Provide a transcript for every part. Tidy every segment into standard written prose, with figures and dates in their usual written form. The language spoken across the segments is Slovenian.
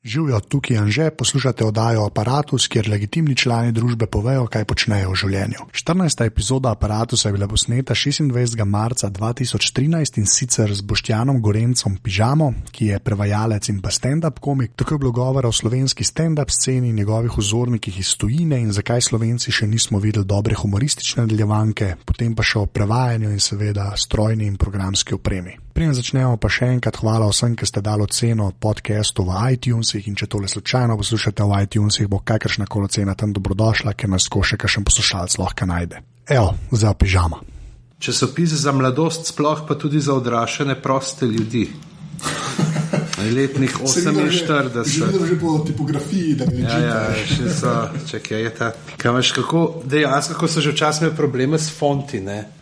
Živijo, tukaj Anže, poslušate oddajo Aparatus, kjer legitimni člani družbe povejo, kaj počnejo v življenju. 14. epizoda Aparatusa je bila posneta 26. marca 2013 in sicer z Boštjanom Gorencem Pižamo, ki je prevajalec in pa stand-up komik. Tako je bilo govora o slovenski stand-up sceni, njegovih vzornikih iz tujine in zakaj Slovenci še nismo videli dobre humoristične nadaljevanke, potem pa še o prevajanju in seveda strojni in programski opremi. Preden začnemo pa še enkrat hvala vsem, ki ste dali oceno podcastu v iTunesih in če tole slučajno poslušate v iTunesih, bo kakršna koli ocena tam dobrodošla, ker nas ko še kakšen poslušalec lahko najde. Evo, zdaj Pižama. Časopis za mladost, sploh pa tudi za odraščene proste ljudi. Letnih 48. Živim že po tipografiji, da mi čita. Ja, še so, čekaj, je ta. Dejansko, ko so že včasih imeli probleme s fonti, ne?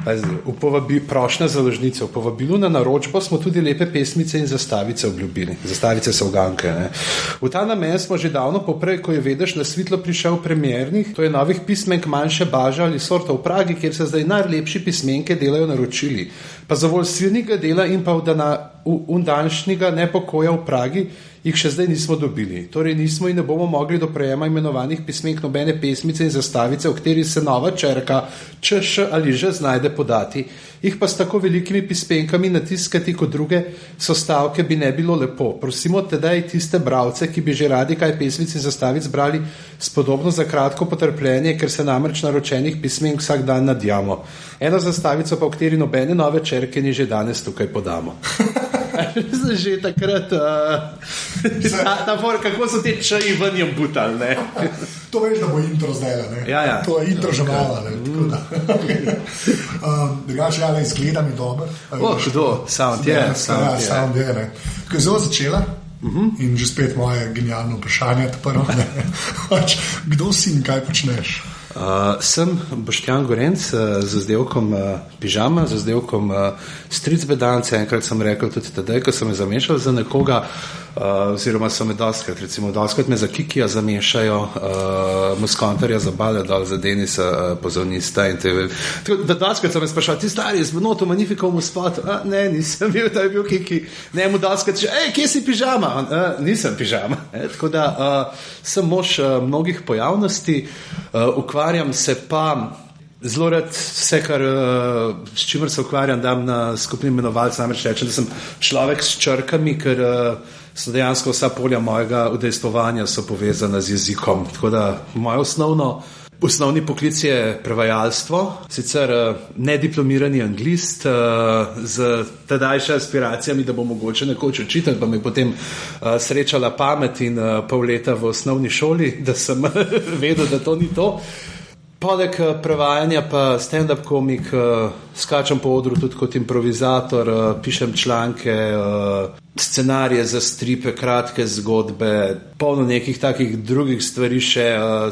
Prošnja za založnice. V povabilu na naročbo smo tudi lepe pesmice in zastavice obljubili. Zastavice so uganke, ne? V ta namen smo že davno poprej, ko je Vedež na svitlo prišel premiernih, to je novih pismenk manjše baža ali sorta v Pragi, kjer se zdaj najlepši pismenke delajo naročili. Pa za volj silnega dela in pa danšnjega nepokoja v Pragi jih še zdaj nismo dobili. Torej nismo in ne bomo mogli do prejema imenovanih pismenk nobene pesmice in zastavice, v kateri se nova črka ČŠ ali Ž znajde podati. Jih pa s tako velikimi pismenkami natiskati kot druge sostavke bi ne bilo lepo. Prosimo tedaj tiste bralce, ki bi že radi kaj pesmic in zastavic brali, spodobno za kratko potrpljenje, ker se namreč naročenih pismenk vsak dan nadjamo. Eno zastavico pa, v kateri nobene nove črke ni že danes tukaj podamo. Že takrat ta for, kako so te čaji vanjem butali, ne? To veš, da bo intro zdaj, ne? Ja. To je intro že malo, ne? Drugače, ja, izgleda mi dobro. Kdo? Sound je, ne? Ko je zelo začela, in že spet moje genialno vprašanje, kdo si in kaj počneš? Sem Boštjan Gorenc z vzdevkom Pižama, z vzdevkom Stric Bedance. Enkrat sem rekel tudi tedaj, ko sem me zamešal za nekoga, oziroma so me doskrat me za Kikija zamešajo, Muskontarja za Bale dol, za Denisa pozornista in doskrat so me sprašali, ti stari, z noto Magnificovom spotu, ne, nisem bil, to je bil Kiki, ne, mu doskrat že, kje si Pižama? Nisem Pižama. Tako da sem mož mnogih pojavnosti, ukvarjam se pa zelo rad vse, s čimer se ukvarjam, dam na skupni imenovalec, namreč rečem, da sem človek s črkami, ker so dejansko vsa polja mojega udejstvovanja so povezana z jezikom. Tako da moj osnovni poklic je prevajalstvo, sicer nediplomirani anglist, z tedajše aspiracijami, da bo mogoče nekoč učitelj, pa me potem srečala pamet in pol leta v osnovni šoli, da sem vedel, da to ni to. Poleg prevajanja pa stand-up komik, skačem po odru tudi kot improvizator, pišem članke, scenarije za stripe, kratke zgodbe, polno nekih takih drugih stvari še,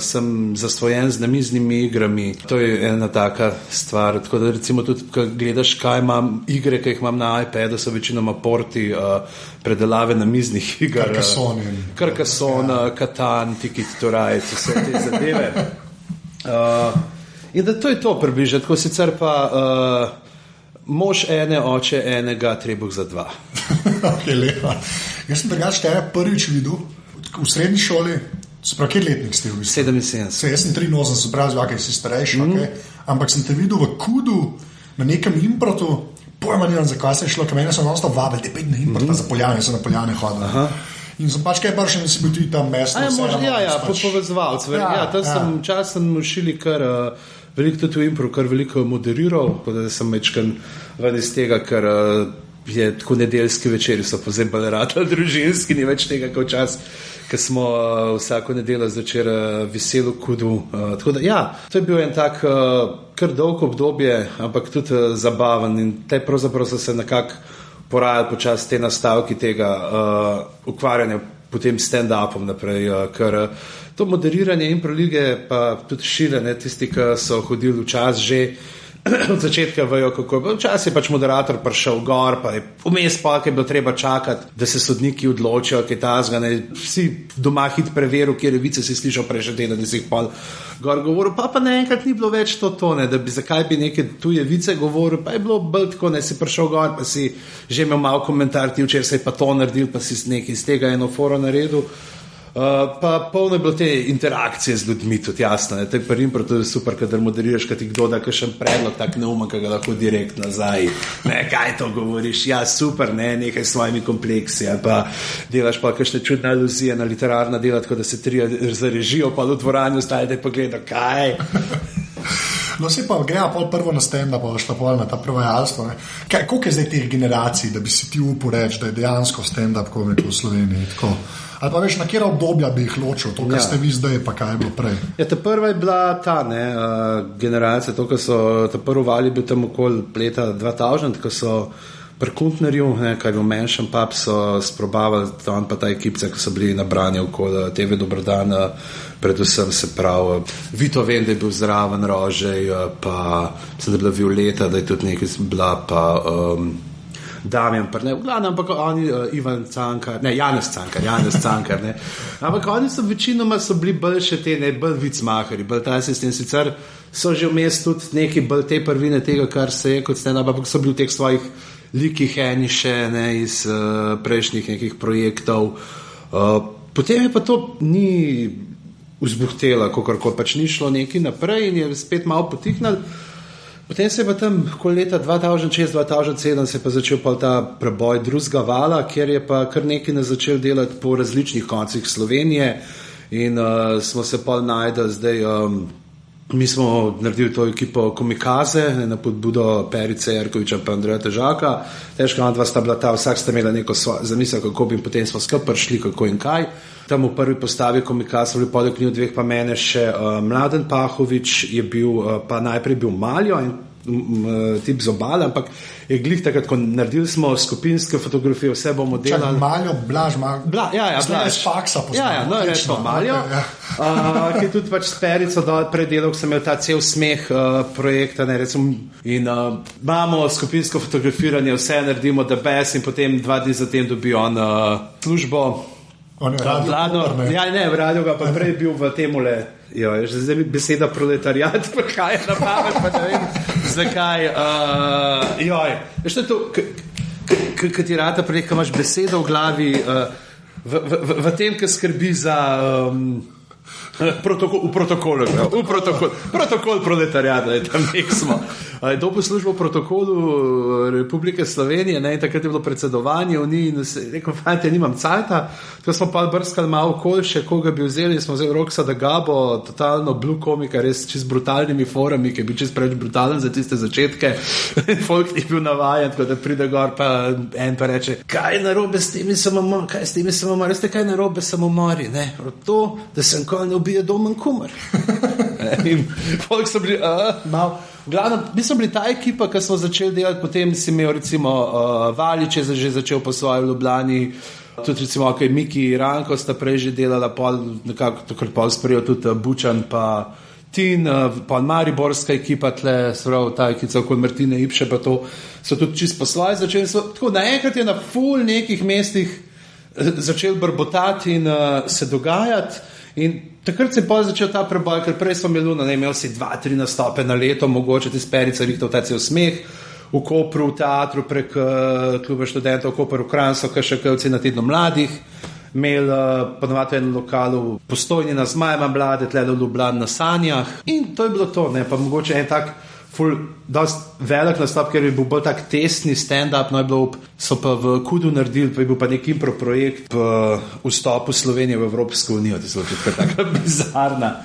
sem zasvojen z namiznimi igrami. To je ena taka stvar, tako da recimo tudi, ko gledaš, kaj imam igre, ki jih imam na iPadu, so večinoma porti predelave namiznih iger. Carcassonne, Catan, Ticket to Ride, vse te zadeve. In da to je to približno, tako sicer pa mož ene, oče enega, trebuh za dva. Okay, lepa. Jaz sem drugače tebe prvič videl v srednji šoli, sprav, kjer letnik ste v bistvu? 77. Jaz sem 83, se pravi, zvakaj si starejši, ampak sem te videl v Kudu, na nekem improtu, pojma nimam, zakaj se je šlo, ker mene so non-stop vabili, te 5 na improta za Poljane, so na Poljane hodili. Aha. In sem pač kaj prši, da si bil tudi tam mestno. Povezovalc. Tam sem mušili kar veliko tudi v impro, kar veliko moderiral, da sem mečkan ven iz tega, ker je tako nedeljski večeri, so pozembali ratali družinski, ni več tega kot čas, ker smo vsako nedeljo zvečer veselo Kudu. Tako da, ja, to je bil en tak kar dolg obdobje, ampak tudi zabaven in pravzaprav so se nekako porajali počas te nastavki tega ukvarjanja potem stand-upom naprej, ker to moderiranje improlige pa tudi širene, tisti, ki so hodili včas že od začetka vejo, kako je. Včasih je pač moderator prišel gor, pa je vmes pa, ki je bilo treba čakati, da se sodniki odločijo, kaj tazga, ne, vsi doma hit preveril, kjer vice si slišal prejšnji teden, da si jih pol gor govoril, pa naenkrat ni bilo več to, ne, da bi zakaj bi neke tuje vice govoril, pa je bilo bolj tako, ne, si prišel gor, pa si že imel malo komentar, ti včeraj se je pa to naredil, pa si nekaj iz tega eno foro naredil. Pa polno je bilo te interakcije z ljudmi, tudi jasno. Te pri impro to je super, kadar moderiraš, kad ti kdo da kakšen predlog, tak neumen, ki ga lahko direkt nazaj. Ne, kaj to govoriš? Ja, super, ne, nekaj s svojimi kompleksi. Pa delaš pa kakšne čudne aluzije na literarna dela, tako da se trije zarežijo, pa v dvorani ostajate pa gleda, kaj? No, se pa greja pol prvo na stand-up, pa šla pol na ta prevajalstvo. Koliko je zdaj teh generacij, da bi si ti upal reči, da je dejansko stand-up komik v Sloveniji? Tako? Ali pa veš, na kjera obdobja bi jih ločil, to, kar ste vi zdaj, pa kaj je bilo prej? Ja, ta prva je bila ta generacija, to, ko so, ta prvi val je bil tam okoli leta 2000, ko so pri Kuntnerju, kaj je bil manjšem pub, so sprobavali tam pa ta ekipce, ki so bili nabrani okoli TV Dobrodan, predvsem se pravi, Vito vem, da je bil zraven Rožej, pa mislim, da je bila Violeta, da je tudi nekaj bila, pa Damjan, pa ne, v glavnem, ampak oni, Ivan Cankar, ne, Janez Cankar, ne, ampak oni so večinoma so bili bolj še te, ne, bolj vicmahari, bolj ta sistem, sicer so že vmes tudi neki bolj te prvine tega, kar se je kot stand-up, ampak so bili v teh svojih likih eni še, ne, iz prejšnjih nekih projektov. Potem je pa to ni vzbuhtela, kakorkoli pač ni šlo nekaj naprej in je spet malo potihnal. Potem se je pa tam okoli leta 2006-2007 se je pa začel pa ta preboj drugega vala, kjer je pa kar nekaj nas začel delati po različnih koncih Slovenije in smo se pa najdeli zdaj, mi smo naredili to ekipo Komikaze na podbudo Perice Jerkoviča pa Andreja Težaka, težko dva sta bila ta, vsak sta imela neko zamisel, kako bi in potem smo skupaj prišli, kako in kaj. Tam v prvi postavi Komikaze bili podek njih dveh, pa mene še Mladen Pahovič je bil, pa najprej bil Maljo in tip z obale, ampak je glih takrat, ko naredili smo skupinske fotografije, vse bomo delali. Maljo, Blaž, Blaž. Blaž faksa poznam. No, rečemo Maljo, ki je tudi pač s Perico predelal, sem imel ta cel smeh projekta, ne, recimo, in imamo skupinsko fotografiranje, vse naredimo the best in potem 2 dni zatem dobi on službo. On je radio. Ja, ne, v radio ga pa prej bil v temule. Jo, že zdaj mi beseda proletariat, pa kaj je na pamet, pa ne vem, zakaj. Veš, to je to, kad ti rata prej, ko imaš besedo v glavi, v tem, ki skrbi za protokol proletariata, tam nek smo. Dobil službo v protokolu Republike Slovenije, ne, in takrat je bilo predsedovanje v njih in se rekel, fajte, nimam cajta, tako smo pa brskali malo okoli še, koga bi vzeli, smo vzeli Roksa da Gabo, totalno blue komika, res čist brutalnimi forami, ki je bil čist preč brutalen za tiste začetke, folk ni bil navajen, tako da pride gor pa en pa reče, kaj je narobe s temi samomori, veste, kaj je narobe samomori, ne, to, da sem ko ne ubije domen kumar. In folk so bili, malo, glavno, mi smo bili ta ekipa, ki smo začeli delati, potem si imel recimo Valič je že začel po svoji Ljubljani, tudi recimo, ok, Miki Ranko sta prej že delala, pol nekako takrat pol sprejel tudi Bučan pa Tin, pa Mariborska ekipa tle, sprav ta ekica okoli Martine Ipše, pa to so tudi čist po svoji začeli, tako naenkrat je na ful nekih mestih začel brbotati in se dogajati. In takrat se je začel ta preboj, ker prej smo imeli, imel si 2-3 nastope na leto, mogoče ti Perica rihtal ta cel smeh, v Kopru, v teatru, prek kluba študentov, v Kopru, v Kranjcu, še kajvci na tednu mladih, imel ponovati en lokal v Postojni na Zmajema mlade, tle v Ljubljani na Sanjah in to je bilo to, ne, pa mogoče en tak dost velik nastop, ker je bil bolj tak tesni stand-up, no je bilo, so pa v Kudu naredili, pa je bil pa nek impro projekt po vstopu Slovenije v Evropsko unijo, to je tudi taka bizarna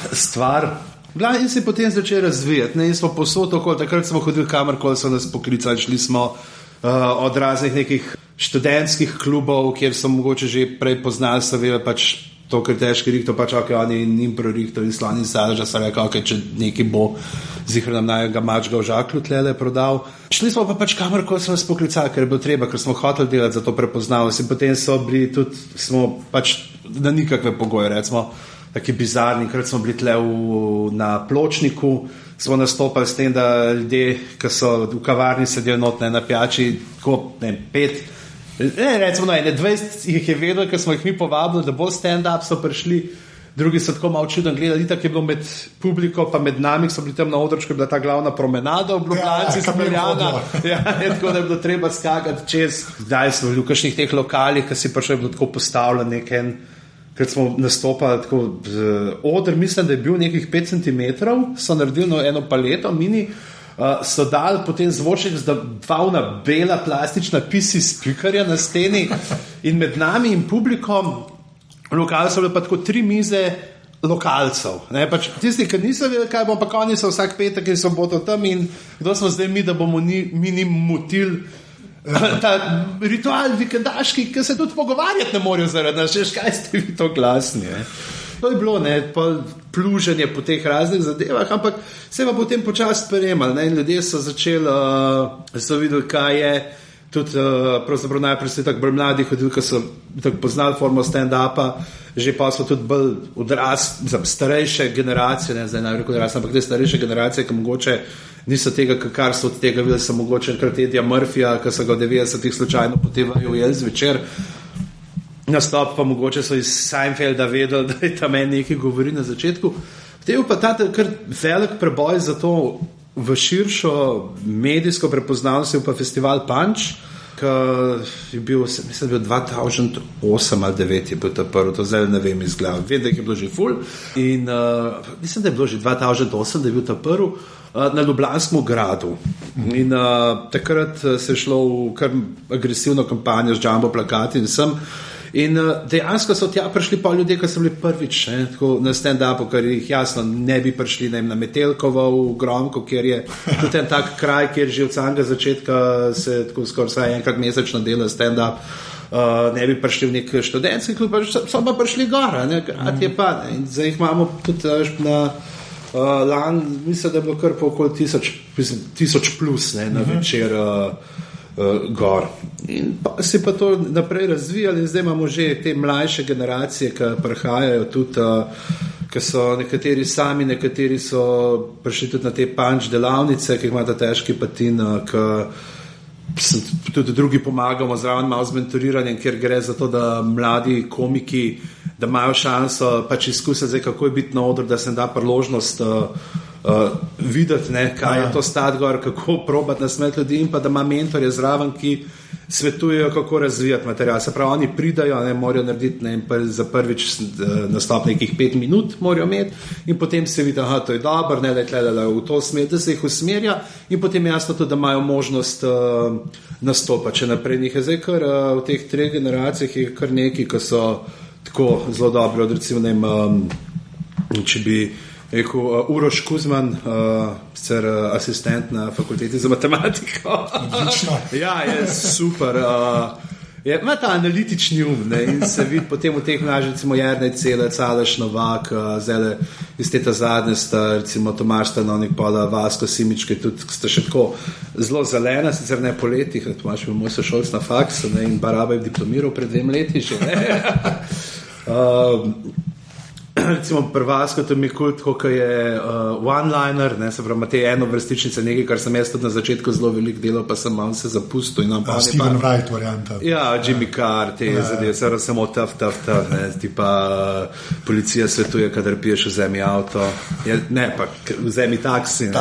stvar. In se je potem začel razvijati, ne, in smo posod okoli, takrat smo hodili kamorkoli, so nas poklicali, šli smo od raznih nekih študentskih klubov, kjer so mogoče že prej poznali, so vedeli pač to, ker težki rihto, pač oni impro rihto in Slani Sadeža so rekli, če nekaj bo zihar nam najega mačga v žaklju tlele prodal. Šli smo pa pač kamorkoli so nas poklicali, ker je bilo treba, ker smo hoteli delati za to prepoznavnost in potem so bili tudi, smo pač na nikakve pogoje, recimo taki bizarni, krat smo bili tle na Pločniku, smo nastopali s tem, da ljudje, ki so v kavarni sedijo notne na pijači, tako, ne, 5 recimo, 20 jih je vedel, ker smo jih mi povabili, da bo stand-up, so prišli, drugi so tako malo čuden gledali, tako je bilo med publiko, pa med nami, so bili tam na odročku, je bila ta glavna promenada v Ljubljanci, Smeljana, tako da je bilo treba skakati čez, zdaj smo v kakšnih teh lokalih, ki si prišel, je bilo tako postavljen nek ker smo nastopali tako, oder, mislim, da je bil nekih 5 cm, so naredili eno paleto, mini, so dali potem zvočnik z dva bela plastična PC speakerja na steni in med nami in publikom, lokal so bile pa tako 3 mize lokalcev. Pač tisti, ki niso vedeli, kaj bo, pa oni so vsak petek in soboto tam in kdo smo zdaj mi, da bomo mi njim motili ta ritual vikendaški, ki se tudi pogovarjati ne morajo zaradi nas, kaj ste vi to glasni. To je bilo pluženje po teh raznih zadevah, ampak se pa potem počasi prejemali in ljudje so začeli, so videli, kaj je. Tudi pravzaprav najprej so tako bolj mladi hodili, ki so tako poznali formo stand-upa, že pa so tudi bolj starejše generacije, ne zdaj najbolj odrasle, ampak te starejše generacije, ki mogoče niso tega, kar so od tega videli, so mogoče enkrat Edija Murphyja, ki so ga v 90-ih slučajno potem ujeli zvečer. Nastop pa mogoče so iz Seinfelda vedeli, da je tam nekaj govori na začetku. Potem pa ta kar velik preboj za to v širšo medijsko prepoznavnost je pa festival Punch, ki je bil, mislim, da je bil 2008 ali 2009 je bil ta prvi, to zdaj ne vem iz glave, vem, da je bilo že ful in mislim, da je bilo že 2008, da je bil ta prvi na Ljubljanskem gradu in takrat se je šlo v kar agresivno kampanjo z jumbo plakati in sem. In dejansko so tja prišli pa ljudje, ki so bili prvič na stand-upu, ker jih jasno ne bi prišli na Metelkovo v Gromko, kjer je tudi en tak kraj, kjer že od samega začetka se tako skoraj enkrat mesečno dela stand-up, ne bi prišli v nek študentski klub, so pa prišli gora, grad je pa, in zdaj jih imamo tudi na lan, mislim, da je bilo kar po okoli 1000 plus na večer gor. In pa se pa to naprej razvijali in zdaj imamo že te mlajše generacije, ki prihajajo tudi, ki so nekateri sami, nekateri so prišli tudi na te punch delavnice, ki jih imata težki patin, ki tudi drugi pomagamo zraven malo z mentoriranjem, kjer gre za to, da mladi komiki, da imajo šanso pač izkusiti zdaj, kako je biti na odru, da se da priložnost videti, kaj je to stati gor, kako probati nasmeti ljudi in pa da ima mentorje zraven, ki svetujejo, kako razvijati material. Se pravi, oni pridajo, morajo narediti za prvič nastop nekih 5 minut morajo imeti in potem se vidi, to je dobro, da je tle v to smer, da se jih usmerja in potem jasno tudi, da imajo možnost nastopa. Če naprej njih je zdaj kar v teh 3 generacijah je kar neki, ki so tako zelo dobri, od recimo, ne vem, če bi rekel, Uroš Kuzman, sicer asistent na fakulteti za matematiko. Ja, je super. Ima ta analitični in se vidi potem v teh mlažih, recimo Jernej Celec, Aleš Novak, zdaj iz teta zadnje sta, recimo Tomaž Stanovnik, Pola Vasko Simič, ki tudi sta še tako zelo zelena, sicer ne po letih, Tomaž je moj sošolc na faksu in Baraba je diplomiral pred 2 leti že. Recimo Prvasko, to mi je kult, kako je one-liner, se pravi, ima te enovrstičnice, nekaj, kar sem jaz tudi na začetku zelo veliko delal, pa sem malo se zapustil. Steven Wright varianta. Ja, Jimmy Carr, te zadeve, samo tough, tipa policija svetuje, kadar piješ, vzemi avto, ne, pa vzemi taksi,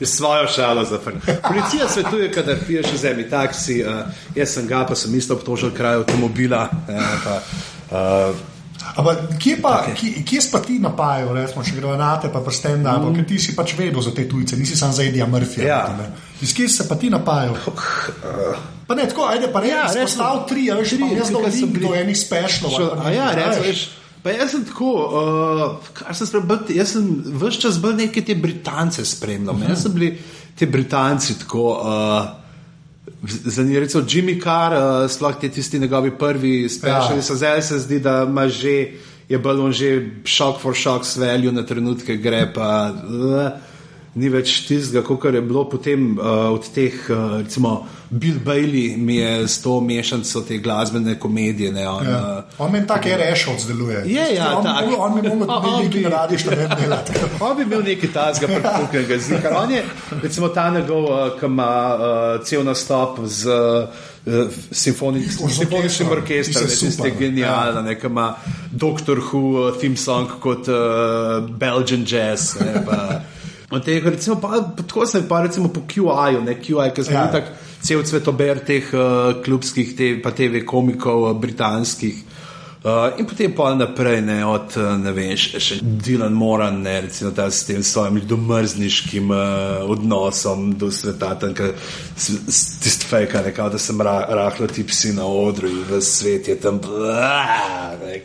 svojo šalo zaprni. Policija svetuje, kadar piješ, vzemi taksi, jaz sem ga, pa sem isto obtožil kraj avtomobila, Ampak kje pa ti napajajo, recimo, če gremo na te, pa stand-up, ker ti si pač vedel za te tujce, nisi sam za Edija Murphyja. Iz kje se pa ti napajajo? Pa ne, tako, ajde, pa ne, izpostav 3, veš, pa jaz dolazim do enih specialov. Pa jaz sem tako, jaz sem ves čas bolj neke te Britance spremljal. Jaz sem bili te Britanci tako, zanimivo, recimo Jimmy Carr, sploh te tisti njegovi prvi speciali, zdaj se zdi, da ima že, je bolj on že shock for shock value na trenutke gre, pa ni več tistega, kakor je bilo potem od teh, recimo Bill Bailey mi je s to mešanco te glasbene komedije. On meni tak R-Ešovc deluje. On mi nekaj naradi, što ne delati. On bi imel nekaj tazga prepuknega znika. On je, recimo ta njegov, ki ima cel nastop z simfoničnim orkestrom, tiste genialno, ki ima Doctor Who theme song kot Belgian jazz, recimo, tako sem pa recimo po QI-ju, QI, ki smo tak cel cvetober teh klubskih, pa TV komikov britanskih, In potem pa naprej, ne, od, ne vem, še Dylan Moran, ne, recimo ta s tem svojim domrzniškim odnosom do sveta, tanka tist fejka, nekao, da sem rahlo ti psi na odru in v svet je tam,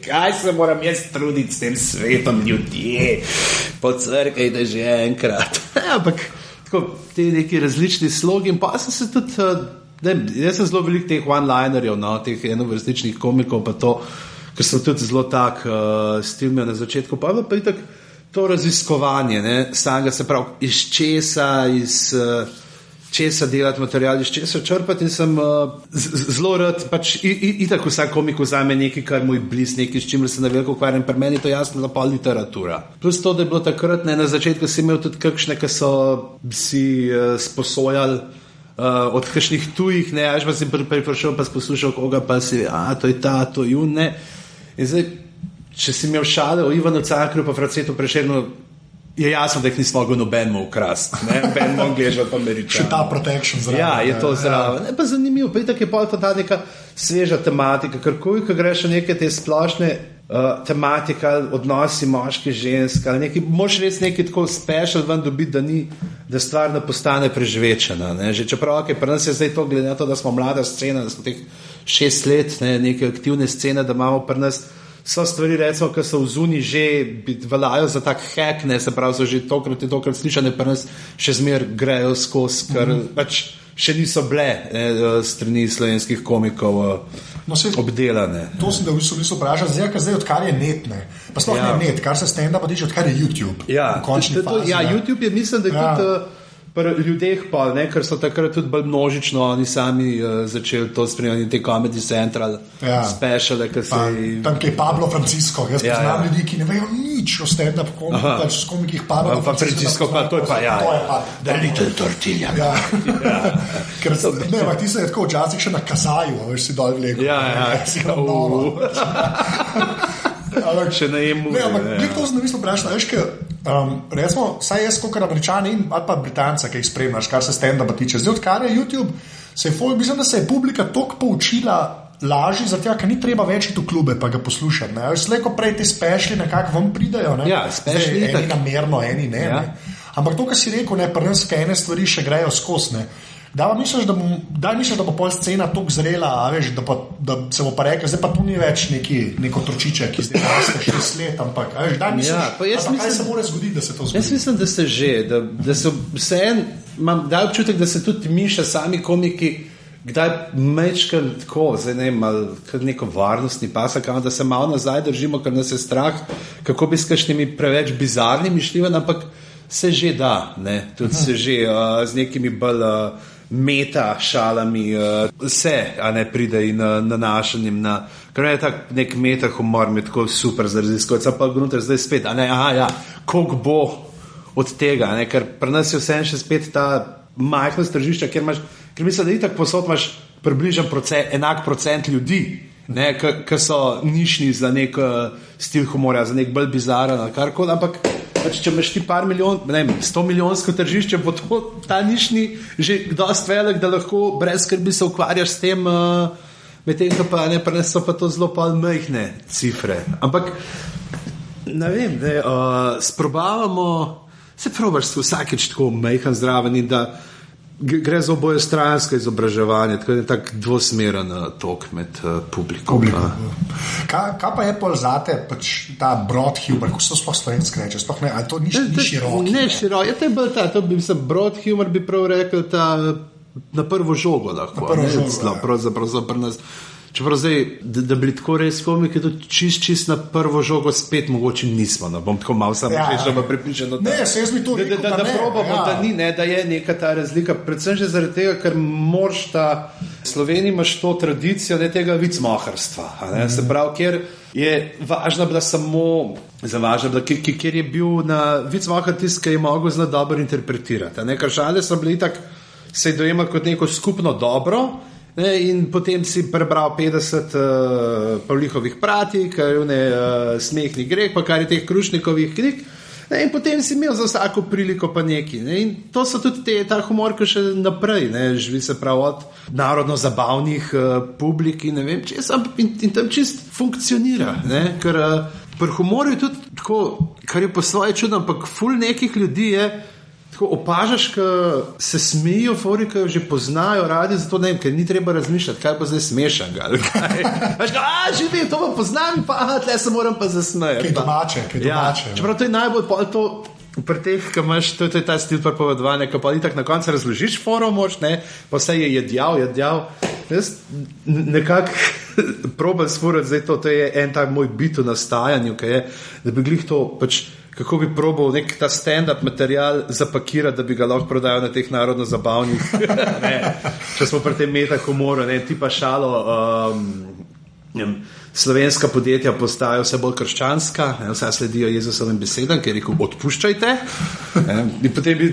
kaj se moram jaz truditi s tem svetom, ljudje, pocrkajte že enkrat. Ampak tako, te neki različni slogi in pa sem se tudi, jaz sem zelo velik teh one-linerjev, no, teh enovrstičnih komikov, pa to, ker sem tudi zelo tak stil imel na začetku, pa je itak to raziskovanje, ne, samega se pravi, iz česa delati material, iz česa črpati in sem zelo rad, pač itak vsak komik vzame nekaj, kar mu je bliz, nekaj, s čimer se na veliko ukvarjam, pri meni je to jasno, da pa literatura. Plus to, da je bilo takrat, ne, na začetku si imel tudi kakšne, ki so si sposojali od kakšnih tujih, ne, až pa si prišel, pa poslušal koga, pa si, to je ta, to je ne. In zdaj, če si imel šale o Ivanu Cankarju pa Francetu Prešernu, je jasno, da jih nismo mogli nobenemu ukrast. Ben Mongližat pa Američan. Še ta protection zraven. Ja, je to zraven. Pa zanimivo, pa itak je pa ta neka sveža tematika, ker ko greš v neke te splošne tematika, odnosi moški, žensk, ali neki, moš res nekaj tako special ven dobiti, da stvar ne postane prežvečena. Ne? Že čeprav, pri nas je zdaj to, glede na to, da smo mlada scena, da smo teh 6 let, ne, neke aktivne scene, da imamo pri nas so stvari, recimo, ki so v zuni že veljajo za tak hack, ne, se pravi, so že tokrat in tokrat slišane, pri nas še zmer grejo skozi, ker pač še niso bile strani slovenskih komikov obdelane. To sem da v bistvu vprašal, zdaj odkar je net, ne? Pa sploh ne net, kar se stand-upa tiče, odkar je YouTube. Ja, YouTube je, mislim, da je tudi pri ljudeh pa, ne, ker so takrat tudi bolj množično oni sami začeli to spremljati, te Comedy Central speciale, ki se... Tam, ki je Pablo Francisco, jaz poznam ljudi, ki ne vejo nič o stand-up pač s komikih Pablo Francisco. Pa to je pa, The Little Tortilla. Ker ne, ti se je tako včasih še na Kazaju, veš, si dol vlegel. Si ga novo. Še najemu. Ne, ampak glede to sem navisno vprašal, veš, recimo, saj jaz kot Američani ali pa Britanca, ki jih spremljaš, kar se stand-upa tiče. Zdaj, odkar je YouTube, mislim, da se je publika toliko poučila lažje, zato ker ni treba več iti v klube pa ga poslušati. Slejko prej te speciali nekako vam pridajo, ne? Ja, speciali eni namerno, eni ne. Ampak to, kar si rekel, ne, pri nas ene stvari še grejo skozi, ne. Misliš, da bo pol scena toliko zrela, veš, da se bo pa rekel, zdaj pa tu ni več neko tročiče, ki zdaj raste 6 let, ampak kaj se mora zgoditi, da se to zgodi? Jaz mislim, da se že, da se vseeno, imam daj občutek, da se tudi mi še sami komiki kdaj mečkam tako, zdaj ne vem, neko varnostni pasak, da se malo nazaj držimo, ker nas je strah, kako bi s kakšnimi preveč bizarnimi šli, ampak se že da, ne, tudi se že z nekimi bolj meta šalami se, a ne pride in nanašanjem na, ker je tak nek meta humor mi je tako super za raziskovati, pa gruntr zdaj spet, a ne, koliko bo od tega, ne, ker pri nas je vsem še spet ta majhnost tržišča, ker mislim, da itak posod imaš približen enak procent ljudi, ne, ki so nišni za nek stil humorja, za nek bolj bizaren ali karkoli, ampak če imaš ti par milijon, ne vem, 100 milijonsko tržišče, bo to ta nišni že dost velik, da lahko brez skrbi se ukvarjaš s tem, medtem ko pa ne, so pa to zelo pa majhne cifre. Ampak, ne vem, sprobavamo, se probaš vsakeč tako majhen zraven in da gre za oboje stransko izobraževanje, tako je tak dvosmeren tok med publikom. Kaj pa je pol zate, pač ta broad humor, kako se to sploh slovensko reče? Sploh ne, ali to ni širok? Ne, širok, to je bolj ta, broad humor bi prav rekel ta na prvo žogo lahko. Na prvo žogo, pravzaprav pri nas. Čeprav zdaj, da bili tako res komiki, to čist na prvo žogo spet mogoče nismo, no, bom tako malo samo pripričan. Ne, se jaz mi to rekel, da probamo, da ni, ne, da je neka ta razlika, predvsem že zaradi tega, ker moraš Sloveniji imaš to tradicijo, ne, tega vicmaharstva, se pravi, kjer je važna bila samo, kjer je bil na vicmahar tist, ki je mogel znati dobro interpretirati, ne, ker šale so bili tak, se je dojema kot neko skupno dobro. Ne, in potem si prebral 50 Pavlihovih pratik, smehni greh, pa kar je teh Krušnikovih knjig. In potem si imel za vsako priliko pa neki. Ne? In to so tudi ta humor, ki še naprej živi, se pravi od narodno-zabavnih publik in ne vem, in tam čist funkcionira. Ne? Ker pri humorju je tudi tako, kar je po svoje čudno, ampak ful nekih ljudi je, tako opažaš, ko se smejijo, fori, ko jo že poznajo radi, zato ne vem, ker ni treba razmišljati, kaj pa zdaj smešen. Živi, to pa poznam, pa tle se moram pa zasmejati. Kaj domače. Čeprav to je najbolj pol to pri teh, ki imaš, to je ta stil pripovedovanja, ki pa itak na koncu razložiš foro moč, ne, pa vse je jedjal. Jaz nekako probam sfurati zdaj to je en tak moj bit v nastajanju, ki je, da bi glih to pač kako bi probal nek ta stand-up material zapakirati, da bi ga lahko prodajal na teh narodno-zabavnih. Če smo pri tem meta-humoru, ti pa šalo, slovenska podjetja postajajo vse bolj krščanska, vse sledijo Jezusovim besedam, ker je rekel, odpuščajte. In potem bi,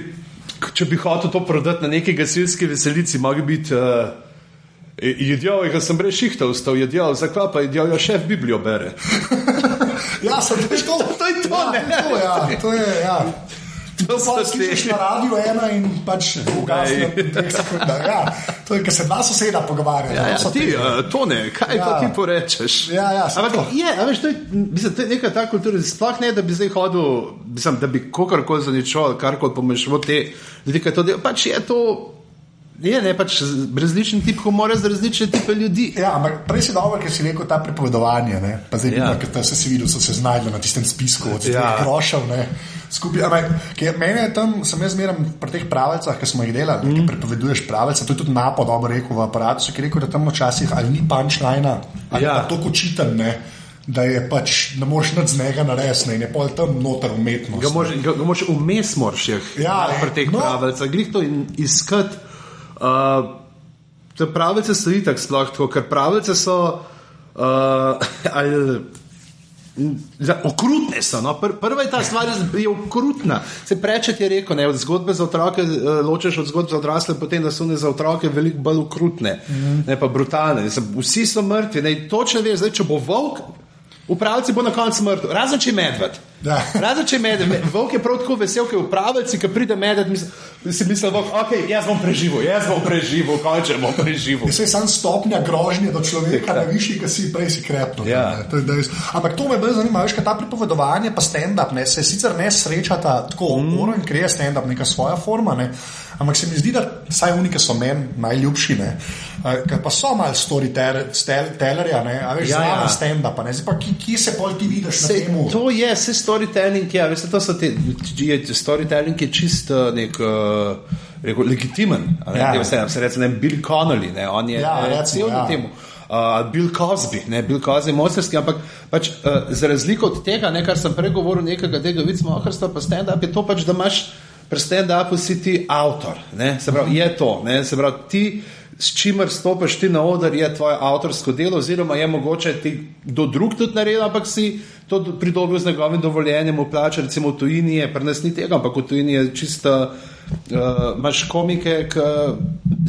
če bi hotel to prodati na neki gasilski veselici, mogli biti jedjal, ga sem brez šihta ustal, jedjal, zakaj pa jedjal, šef Biblijo bere. Ja, sem veš to. To je to, ne? To je, ja. To pa slišiš na Radio 1 in pač ugasne v 3 sekundah. Ja, to je, ker se dva soseda pogovarjajo. Tone, kaj pa ti porečeš? Ja, ampak je, a veš, to je neka ta kultura, sploh ne, da bi zdaj hodil, da bi kogarkoli zaničal, karkoli pomešal te ljudi, kaj to delo, pač je to. Ne, pač različen tip humora za različne tipe ljudi. Ja, ampak prej si dobro, ker si rekel ta pripovedovanje, ne? Pa zdaj ker se videl, so se znajdli na tistem spisku od teh grošev, ne? Skupaj, ampak mene je tam, sem jaz zmeram pri teh pravilcah, ki smo jih delali, ki pripoveduješ pravilce, to je tudi Napo dobro rekel v aparatu, ki je rekel, da tam včasih ali ni punchline, ali pa to kočiten, ne? Da je pač, ne moreš nič z njega narediti in je pol tam noter umetnost. Ga moraš vmes pri teh pravilcah, glih to iskati. Te pravice so itak sploh tako, ker pravice so okrutne so, no? Prva je ta stvar, je okrutna. Se prečet je rekel, ne, od zgodbe za otroke ločeš od zgodbe za odrasle, potem da so ne za otroke veliko bolj okrutne, ne pa brutalne. Vsi so mrtvi, ne, točno veš, zdaj, če bo volk, v pravici bo na koncu mrtev, razen če je medved. Razen če je medved. Volk je prav tako vesel, ker v pravici, ko pride medved, si mislil, ok, jaz bom preživel, končer bom preživel. Je sam stopnja grožnje do človeka, na višji, ki si prej si krepno. Ampak to me bolj zanima, veš, kaj ta pripovedovanje pa stand-up, ne, se sicer ne srečata tako humor in ker je stand-up neka svoja forma, ne, ampak se mi zdi, da saj unike so meni najljubši, ne, ker pa so malo storytellerja, ne, a veš, znamo stand-upa, ne, zdaj pa kje se pol ti vidiš na temu? To je, se storytelling, ja, veste, to so storytelling je čisto nek legitimen, se reče, Bill Connolly, ne, on je cel na temu. Bill Cosby, mojsterski, ampak pač za razliko od tega, ne, kar sem prej govoril, nekega tega vicmoharstva, pa stand-up je to pač, da imaš pri stand-upu si ti avtor, ne, se pravi, je to, ne, se pravi, ti s čimer stopiš ti na oder, je tvoje avtorsko delo, oziroma je mogoče ti kdo drug tudi naredil, ampak si to pridobil z njegovim dovoljenjem v plače, recimo v tujini je, pri nas ni tega, ampak v tujini je čisto, imaš komike, ki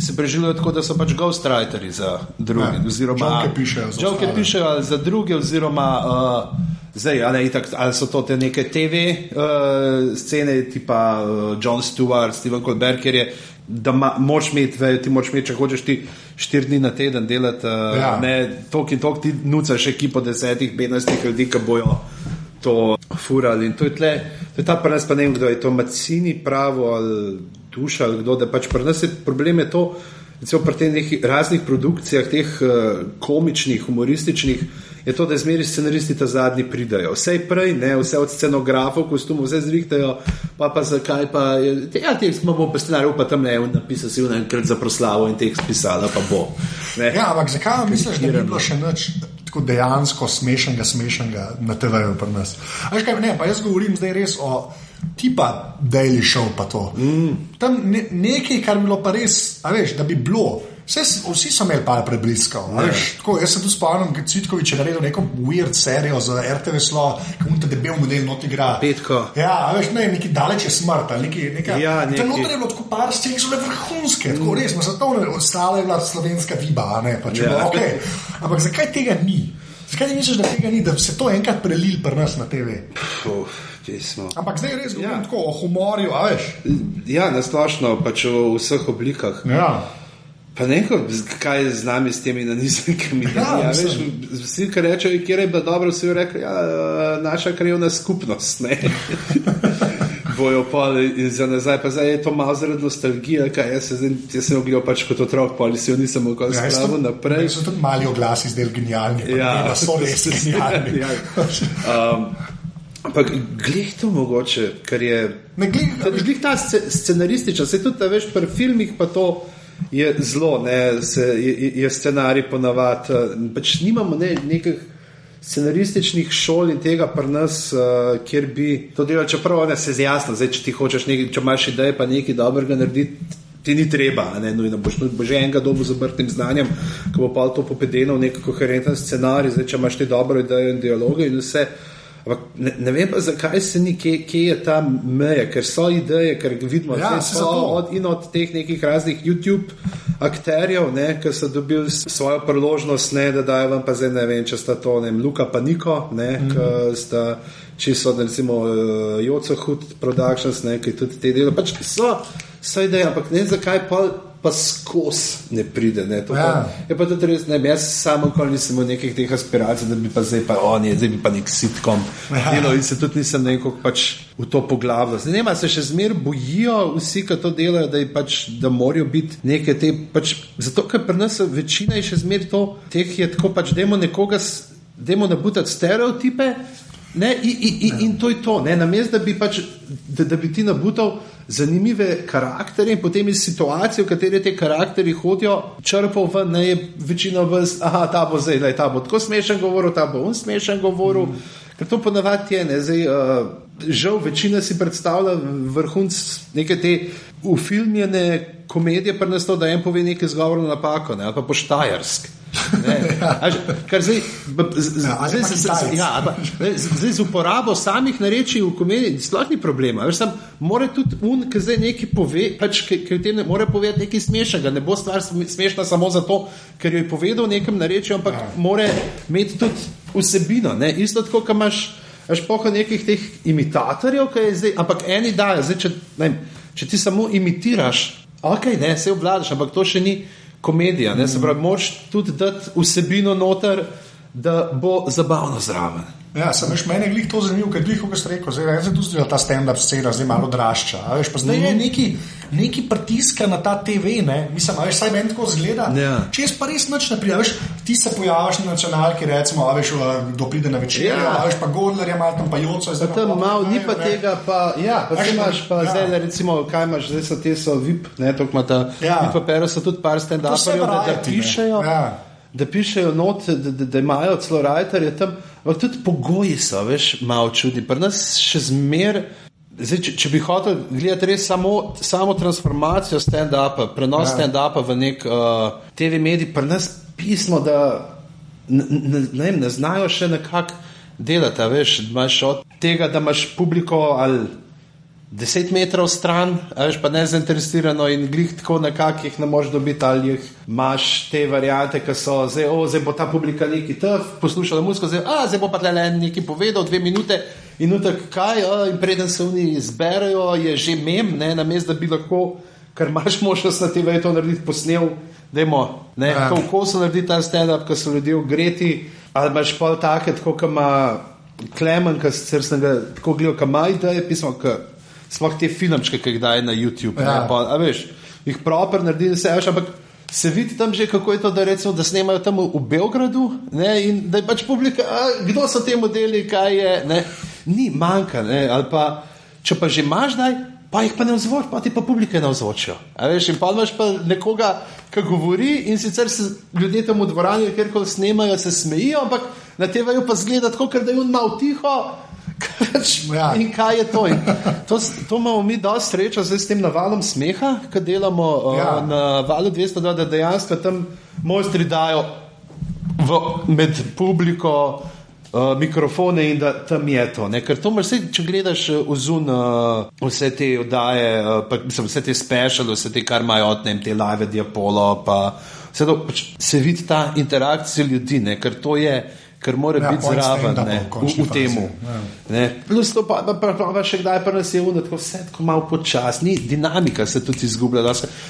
se preživljajo tako, da so pač ghostwriteri za druge, oziroma joke pišejo za druge, oziroma zdaj, ali so to te neke TV scene, tipa Jon Stewart, Stephen Colbert, ker je da moraš imeti, če hočeš ti 4 dni na teden delati, ne, tok in tok ti nucaš ekipo 10-15 ljudi, ki bojo to furali. In to je ta pri nas, pa ne vem, kdo je to, Macini pravo ali Duša ali kdo, da pač pri nas je problem je to, recimo pri teh raznih produkcijah, teh komičnih, humorističnih, je to, da zmeri scenaristi ta zadnji pridajo. Vse prej, ne, vse od scenografov, kostumov, vse zvihtajo, pa zakaj pa, teh smo bo pa scenarij, pa tam ne, napisal si enkrat za proslavo in teh spisala, pa bo. Ne. Ja, ampak zakaj misliš, da ni bilo še nič tako dejansko smešnega na TV-ju pri nas? A veš kaj, ne, pa jaz govorim zdaj res o tipa Daily Show pa to. Tam nekaj, kar bi bilo pa res, a veš, da bi bilo. Vsi so imeli par prebliskov. Jaz se tu spomnim, kad Cvitkovič je naredil neko weird serijo za RTV Slo, kako ta debel model not igra. Petko. Ja, veš, neki daleč je smrt. Tam noter je bilo tako par scen, ki so bile vrhunske. Tako res, zato ostala je bila slovenska viba, ne, pa če bilo, Ampak zakaj tega ni? Zakaj ti misliš, da tega ni, da se to enkrat prelil pri nas na TV? Ampak zdaj res govorim tako o humorju, a veš? Ja, nasplošno, pač v vseh oblikah. Ja. Pa nekaj, kaj z nami s temi nanizbenkami. Veš, vsi, ki rečejo, kjer je bilo dobro, vsi rekli, naša krajevna skupnost, ne. Bojo pa za nazaj, pa zdaj je to malo zaradi nostalgije, kaj jaz sem ogledal pač kot otrok, pa ali si jo nisem mogel spravil naprej. So tudi mali oglasi zdaj genialni, pa so res genialni. Ampak glih to mogoče, ker je glih ta scenaristična, se tudi, veš, pri filmih pa to je zelo, je scenarij ponavadi, pač nimamo nekih scenarističnih šol in tega pri nas, kjer bi to delal, čeprav ne se jasno, zdaj, če ti hočeš če imaš ideje pa nekaj dobrega narediti, ti ni treba, nujno boš že enega dobu z obrtnim znanjem, ko bo pa to popedeno v nek koherenten scenarij, zdaj, če imaš ti dobro idejo in dialoge in vse. Ampak ne vem pa, zakaj se ni, kje je ta meja, ker so ideje, ker vidimo, od teh nekih raznih YouTube akterjev, ki so dobili svojo priložnost, da dajo vam pa zdaj, ne vem, če sta to, Luka pa Niko, ki sta čisto, recimo, Joco Hud Productions, ki tudi te delo, pač so ideje, ampak ne zakaj pa skos ne pride, je pa tudi res, jaz samo nikoli nisem v nekih teh aspiracij, da bi pa zdaj bi pa nek sitcom delal in se tudi nisem nekako pač v to poglavljal. Zdaj nema, se še zmer bojijo vsi, ki to delajo, da morajo biti neke te, pač, zato, ker pri nas večina je še zmer to, teh je tako pač, dajmo nabutati stereotipe, in to je to, namesto da bi pač, da bi ti nabutal zanimive karakterje in potem iz situacije, v kateri te karakterji hodijo, črpal ven, je večina vas, ta bo zdaj, ta bo tako smešen govoril, ta bo smešen govoril, ker to ponavadi je, zdaj, žal večina si predstavlja vrhunc neke te ufilmljene komedije, pa nas to, da en pove nekaj zgovorno napako, ali pa poštajarsk. Kar zdaj z uporabo samih narečij v komediji sploh ni problema, mora tudi ki zdaj nekaj pove, pač ki v tem ne more povedati nekaj smešnega, ne bo stvar smešna samo zato, ker jo je povedal nekem narečju, ampak mora imeti tudi vsebino, isto tako, ko imaš poho nekih teh imitatorjev, ampak eni dajo, zdaj, če ti samo imitiraš, se obvladaš, ampak to še ni komedija, se pravi, moraš tudi dati vsebino noter, da bo zabavno zraven. Ja, veš, mene je glih to zanimivo, ker glih, kot ste rekel, zdaj je tudi ta stand-up scena, zdaj malo drašča, veš, pa zdaj je neki pritiska na ta TV, mislim, veš, saj meni tako zgleda, če jaz pa res nič ne prija, veš, ti se pojaviš na nacionalki, recimo, veš, kdo pride na večerjo, veš, pa Godler je malo tam, pa Joco je zdaj. Pa tam malo, ni pa tega, pa se imaš, pa zdaj, recimo, kaj imaš, zdaj so VIP, tok ima ta VIP papero, so tudi par stand-uperjev, da pišejo. Da pišejo not, da imajo celo writerje tam, ampak tudi pogoji so, veš, malo čudi. Pri nas še zmer, zdaj, če bi hotel gledati res samo transformacijo stand-upa, prenos stand-upa v nek TV medij, pri nas pismo, da ne znajo še nekako delati, veš, imaš od tega, da imaš publiko ali 10 metrov stran, veš, pa ne zainteresirano in glih tako nekako jih ne moreš dobiti, ali jih imaš te variante, ki so zdaj bo ta publika neki poslušala muziko, zdaj bo pa tle nekaj povedal, 2 minute in utak kaj, in preden se oni zberajo, je že mem, namesto da bi lahko, ker imaš možnost na TV to narediti, posnel, kako so narediti ta stand-up, ko so ljudje ogreti, ali imaš pol take, tako kot ima Klemen, ker sem ga tako gledal, ko ima ideje, pismo, sploh te filmčke, ki jih daje na YouTube, a veš, jih proper naredi vse, ampak se vidi tam že, kako je to, da recimo, da snemajo tam v Beogradu, in da je pač publika, kdo so te modeli, kaj je, ni manjka, ali pa, če pa že imaš daj, pa jih pa ne vzvoč, pa ti pa publike ne vzvočijo, a veš, in pa imaš pa nekoga, ki govori in sicer se ljudje tam v dvorani, kjerkoli snemajo, se smejijo, ampak na TV-ju pa zgleda tako, ker da je on malo tiho. In kaj je to? To imamo mi dosti srečo zdaj s tem navalom smeha, ki delamo na valu 202, da dejansko tam mojstri dajo med publiko mikrofone in da tam je to. Ker to imaš, če gledaš vzun vse te oddaje, vse te special, vse te, kar imajo od te live Diapolo, pa vse to, se vidi ta interakcija ljudi, ker to je ker mora biti zraven v temu. Plus to pa še kdaj pa nas je tako vse tako malo počasni, dinamika se tudi izgublja.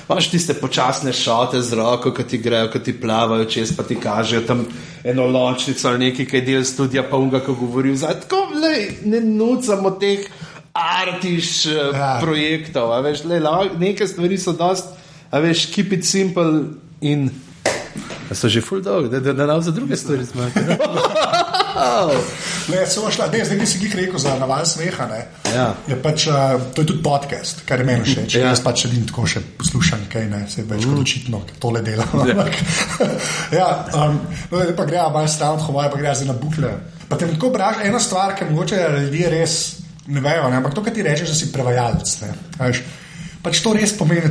Imaš tiste počasne šote z roko, ki ti grejo, ki ti plavajo čez, pa ti kažejo tam eno lončnico ali nekaj, kaj del studija, pa unga, ko govori vzaj, tako ne nucamo teh artiš projektov, a veš, neke stvari so dost, a veš, keep it simple in so že full dog, da nam za druge stvari zmanjka. Zdaj nisi jih rekel za naval smeha, ne? Ja. Je pač, to je tudi podcast, kar je meni všeč. Ja. Jaz pač sedim tako še poslušam kaj, ne, se je več kot očitno, ker tole delam. Ja, pa greja malo stavno, hovaja, pa greja zdaj na bukle. Pa te tako braš ena stvar, ker mogoče ljudje res ne vejo, ne? Ampak to, kar ti rečeš, da si prevajalec, ne? Pač to res pomeni,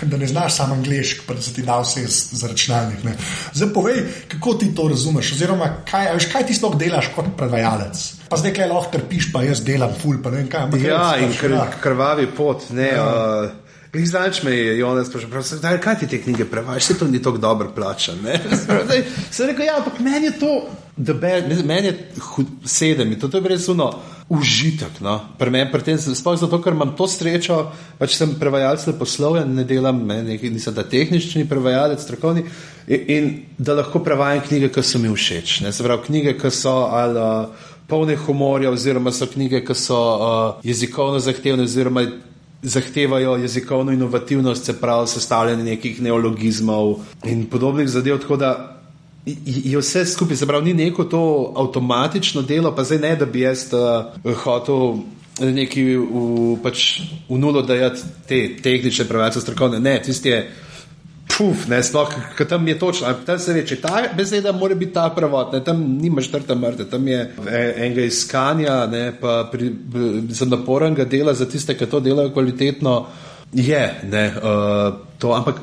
da ne znaš samo angliško, pa da se ti da vse za računalnik. Ne. Zdaj povej, kako ti to razumeš, oziroma kaj ti sploh delaš kot prevajalec. Pa zdaj kaj lahko trpiš, pa jaz delam ful, pa ne vem kaj. Ja, in krvavi pot, ne. Znač me je Jonas sprašal, kaj ti te knjige prevajaš, se to ni tako dobro plačan, ne. Sem rekel, ja, ampak meni je to, meni je sedem, to je res užitek, no. Pri tem, sploh zato, ker imam to srečo, pač sem prevajalec leposlovja, ne delam, nisem da tehnični prevajalec, strokovni, in da lahko prevajam knjige, ki so mi všeč, ne. Se pravi, knjige, ki so ali polne humorja, oziroma so knjige, ki so jezikovno zahtevne, oziroma zahtevajo jezikovno inovativnost, se pravi sestavljanje nekih neologizmov in podobnih zadev, tako da je vse skupaj, se pravi, ni neko to avtomatično delo, pa zdaj ne, da bi jaz hotel neki v nulo dajati te tehnične prevajalce strokovne, ne, tisti je sploh, ker tam je točno, tam se reče, ta beseda mora biti ta prevod, ne, tam nimaš trta mrte, tam je enega iskanja, ne, pa za napornega dela, za tiste, ki to delajo kvalitetno, je, ne, to, ampak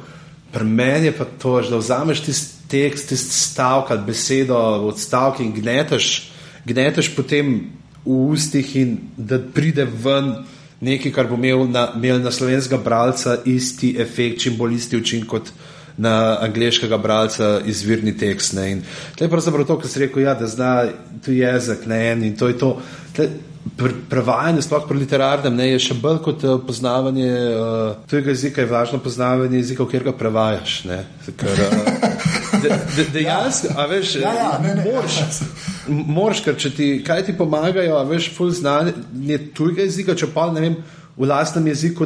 pri meni je pa to, da vzameš tisti tekst, tisti stavk ali besedo od stavk in gneteš potem v ustih in da pride ven nekaj, kar bo imel na slovenskega bralca isti efekt, čim bolj isti učink kot na angleškega bralca izvirni tekst. Ne. In to je pravzaprav to, kar si rekel, ja, da zna tu jezik, ne, in to je to. Prevajanje, sploh pri literarnem, ne, je še bolj kot poznavanje tujega jezika, je važno poznavanje jezikov, kjer ga prevajaš. Ne. Ker dejansko, a veš, moraš, ker če kaj ti pomagajo, a veš, ful znanje tujega jezika, če pa, ne vem, v lastnem jeziku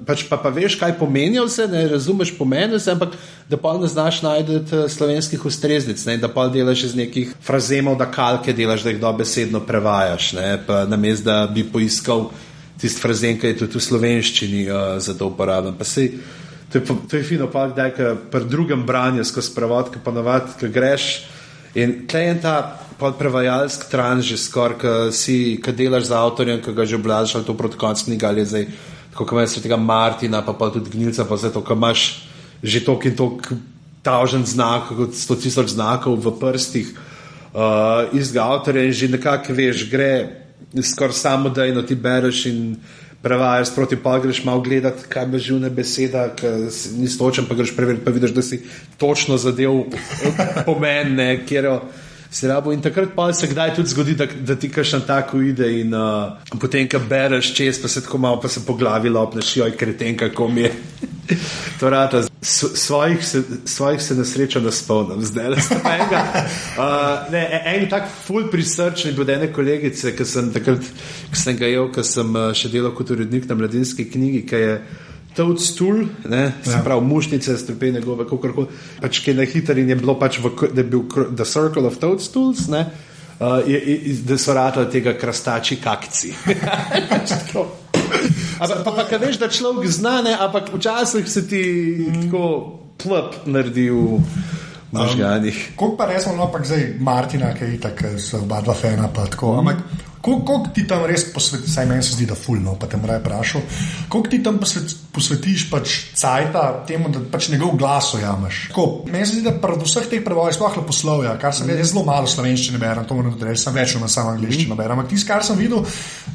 pač pa veš, kaj pomenijo vse, ne razumeš pomeni vse, ampak da pa ne znaš najdeti slovenskih ustreznic, ne, da pa delaš iz nekih frazemov, da kalke delaš, da jih dobesedno prevajaš, ne, pa namesto da bi poiskal tisti frazem, ki je tudi v slovenščini za to uporaben. Pa sej, to je fino pa, da je pri drugem branju skozi prevod, ki ponovadi, ki greš in tle je ta podprevajalski trans že skoraj, ki delaš z avtorjem, ki ga že oblažeš, ali to proti konc knjiga, ali je zdaj, tako kot imaš tega Martina, pa tudi Gnilca, pa zdaj to, ko imaš že tok in tok tavžen znak, 100,000 znakov v prstih istega avtorja in že nekako veš, gre skoraj samodejno, ti bereš in prevajaš sproti, pa greš malo gledati, kaj bi živne beseda, ki nisi točen, pa greš preveriti, pa vidiš, da si točno zadev pomen, ne, kjer se rabo in takrat pa se kdaj tudi zgodi, da ti kakšen tako ide in potem, ko bereš čez, pa se tako malo, pa se po glavi lopneš, joj, kreten, kako mi je. To rata, svojih se nasrečo naspolnim, zdaj le sta enega. En tak ful prisrčni bod ene kolegice, ki sem takrat, ki sem ga jel, ki sem še delal kot urednik na Mladinski knjigi, ki je Toadstool, ne, se pravi mušnice, strupene gobe, kakorkoli, pač kaj na hiter in je bilo pač, da je bil The Circle of Toadstools, ne, da so ratali tega krastači kakci. Pa kaj veš, da človek zna, ne, ampak včasih se ti tako plop naredi v možganih. Koliko pa resmo, no, pa zdaj Martina, ki je itak, so oba dva fena, pa tako, ampak koliko ti tam res posvetiš, saj meni se zdi, da ful, no, pa te morajo prašal, koliko ti tam posvetiš pač cajta temu, da pač njegov glas ojameš? Meni se zdi, da pred vseh teh prevojih sploh leposlovja, kar sem jaz zelo malo slovenščine berem, to moram tudi reči, sem več na samo angliščino berem, ampak tisto, kar sem videl,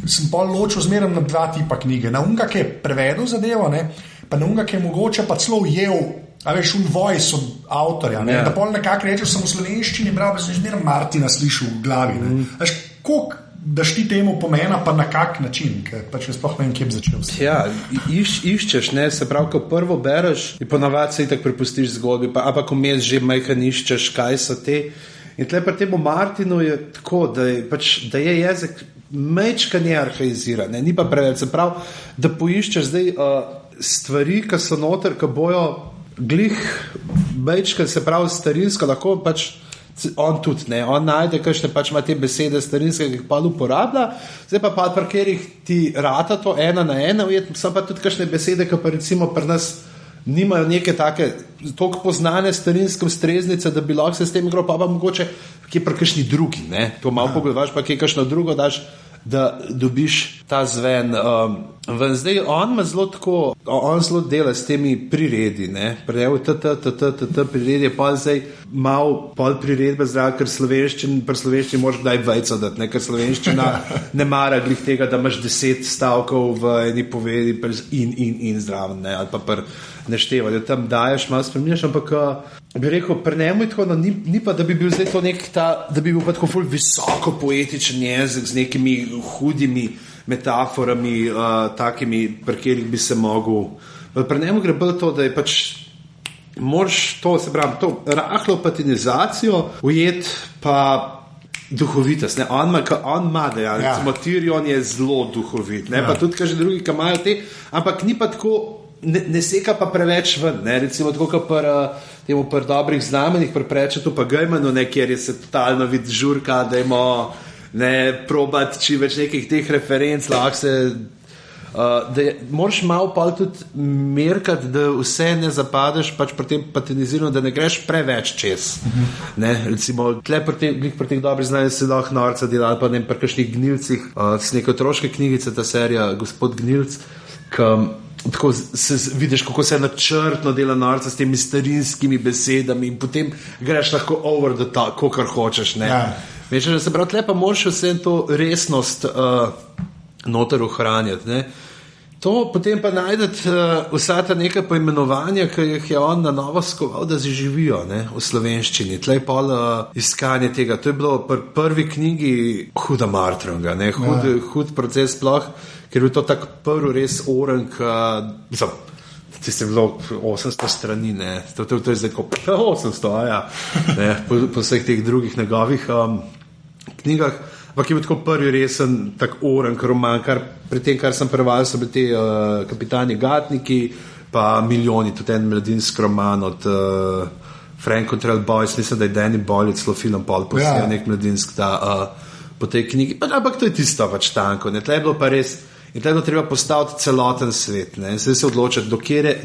sem pol ločil zmeraj na dva tipa knjige, na unga, ki je prevedel zadevo, ne, pa na unga, ki je mogoče pa celo ujel A veš, voice od avtorja, da pol nekako rečeš, sem v slovenščini bral, pa sem zmeraj Martina slišal v glavi. Veš, koliko daš ti temu pomena, pa na kak način, ker pač sploh ne vem, kje bi začel. Ja, iščeš, ne, se pravi, ko prvo bereš in ponavadi se itak prepustiš zgodbi, ampak vmes že majhen iščeš, kaj so te. In tle pri temu Martinu je tako, da je jezik mečkanje arhaiziran, ni pa preveč. Se pravi, da poiščeš zdaj stvari, ki so noter, ki bojo glih mečka, se pravi starinsko, lahko pač on tudi, ne, on najde, kakšne pač ima te besede starinske, ki jih pa uporablja, zdaj pa pri katerih ti rata to ena na ena, so pa tudi kakšne besede, ki pa recimo pri nas nimajo neke take toliko poznane starinske ustreznice, da bi lahko se s tem igral, pa mogoče kje pri kakšni drugi, ne, to malo pogledaš, pa kje kakšno drugo daš, da dobiš ta zven. Zdaj on ima zelo tako, on zelo dela s temi priredi, ne, prejel priredi, pa zdaj malo pol priredbe zdrav, ker pri slovenščini moraš kdaj vejco dati, ne, ker slovenščina ne mara glih tega, da imaš 10 stavkov v eni povedi in zdrav, ne, ali pa nešteva, da tam daješ, malo spremljaš, ampak bi rekel, pri njemu je tako, no, ni pa, da bi bil zdaj to nek da bi bil pa tako ful visoko poetičen jezik z nekimi hudimi metaforami, takimi, pri katerih bi se mogel. Pri njemu gre bolj to, da je pač moraš to, se pravi, to rahlo patinizacijo ujeti pa duhovitost, ne, on ima, da ja, recimo Tyrion je zelo duhovit, ne, pa tudi kaže drugi, ki imajo te, ampak ni pa tako, ne seka pa preveč ven, ne, recimo tako, pri dobrih znamenjih, pri Prečetu pa Gejmanu, ne, kjer je se totalno vid žurka, da ima ne probati čim več nekih teh referenc, lahko se da moraš malo pa tudi merkati, da vse ne zapadeš pač pri tem patiniziranju, da ne greš preveč čez. Ne, recimo, tle pri teh dobrih znanjih se lahko norca dela, ali pa ne pri kakšnih Gnilcih, s neke otroške knjigice, ta serija Gospod Gnilc, tako se vidiš, kako se načrtno dela norca s temi starinskimi besedami in potem greš lahko over the top, kakor hočeš, ne. Veš, da se pravi, tle pa moraš vse to resnost noter ohranjati, ne. To potem pa najdete vsa ta neka poimenovanja, ki jih je on na novo skoval, da zaživijo, ne, v slovenščini. Tle je pol iskanje tega. To je bilo pri prvi knjigi huda martronga, ne, hud proces sploh, ker je to tak prvi res orenk, tiste je bilo 800 strani, ne, to je zdaj tako 800, ja, ne, po vseh teh drugih njegovih knjigah. Ampak je bil tako prvi resen, tak orenk roman, pri tem, kar sem prevajal, so bili te Kapitani Gatniki, pa Milijoni, tudi en mladinski roman od Frank Control Boys, mislim, da je Danny Boyle celo film pol posnel, nek mladinski po tej knjigi, ampak to je tisto pač tanko, ne, tle je bilo pa res, in tle je bilo treba postaviti celoten svet, ne, se odločiti,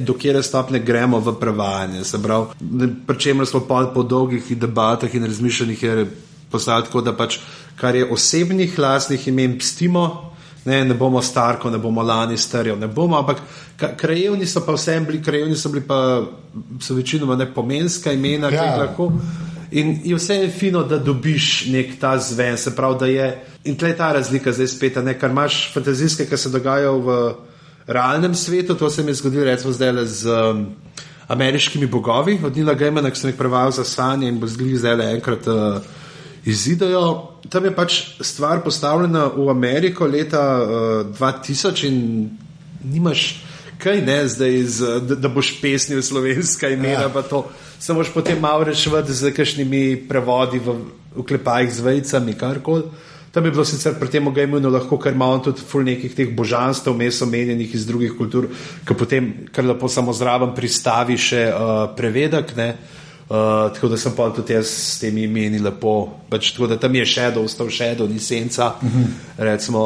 do kjere stopne gremo v prevajanje, se pravi, pri čemer smo pol po dolgih debatah in razmišljanjih je postaviti tako, da pač kar je osebnih lastnih imen pstimo, ne bomo Starkov, ne bomo Lannisterjev, ne bomo, ampak krajevni so pa vsem bili, krajevni so bili pa so večinoma nepomenska imena, ki jih lahko, in je vse fino, da dobiš nek ta zven, se pravi, da je, in tle je ta razlika zdaj spet, ne, kar imaš fantazijske, ki se dogajajo v realnem svetu, to se mi je zgodilo recimo zdaj z ameriškimi bogovi, od Neila Gaimana, ki sem jih prevajal za sanje in bo zdaj enkrat izidajo. Tam je pač stvar postavljena v Ameriko leta 2000 in nimaš kaj, ne, zdaj, da boš pesnil slovenska imena, pa to se moraš potem malo reševati z kakšnimi prevodi v oklepajih z vejcami, karkoli. Tam je bilo sicer pri tem Gamenu lahko, ker ima on tudi ful nekih teh božanstev mes omenjenih iz drugih kultur, ki potem kar lepo samo zraven pristavi še prevedek, ne. Tako da sem pa tudi jaz s temi imeni lepo, pač tako da tam je shadow, ostal shadow, ni senca, recimo,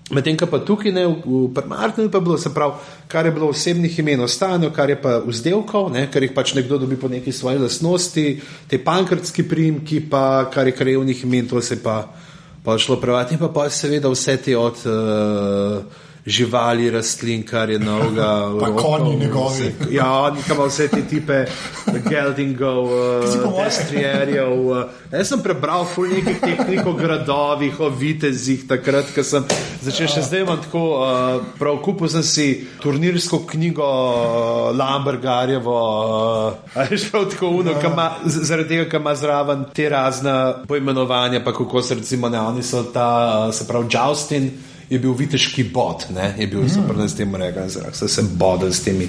medtem pa tukaj, ne, v Martinu pa bilo, se pravi, kar je bilo osebnih imen ostanjo, kar je pa vzdevkov, ne, ker jih pač nekdo dobi po neki svoji lastnosti, te pankrtski priimki, pa kar je krajevnih imen, to se pa šlo prevati, in pa seveda vse te od živali, rastlin, kar je novega. Pa konji njegovi. Ja, nekaj vse te tipe geldingov, estrierjev. Jaz sem prebral ful nekih tehnik o gradovih, o vitezih, takrat, ko sem začel še zdaj imam tako, prav kupil sem si turnirsko knjigo Lambergarjevo, ali prav tako uno, zaradi tega, ki ima zraven te razne poimenovanja, pa kako se recimo ne, oni so ta, se pravi, Joustin je bil viteški bod, ne, je bil super na s tem rekel, so se bodali s temi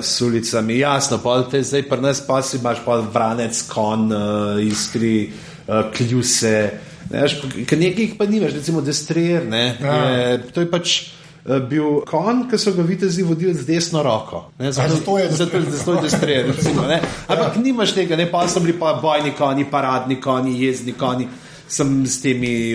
sulicami. Jasno, pa te zdaj pri nas pa si imaš pa vranec, kon, iskri, kljuse, nekaj pa nimaš, recimo destrier, ne, to je pač bil kon, ki so ga vitezi vodili z desno roko. Zato je destrier, recimo, ne. Ampak nimaš tega, ne, pa so bili pa bojni konji, paradni konji, jezdni konji, sem s temi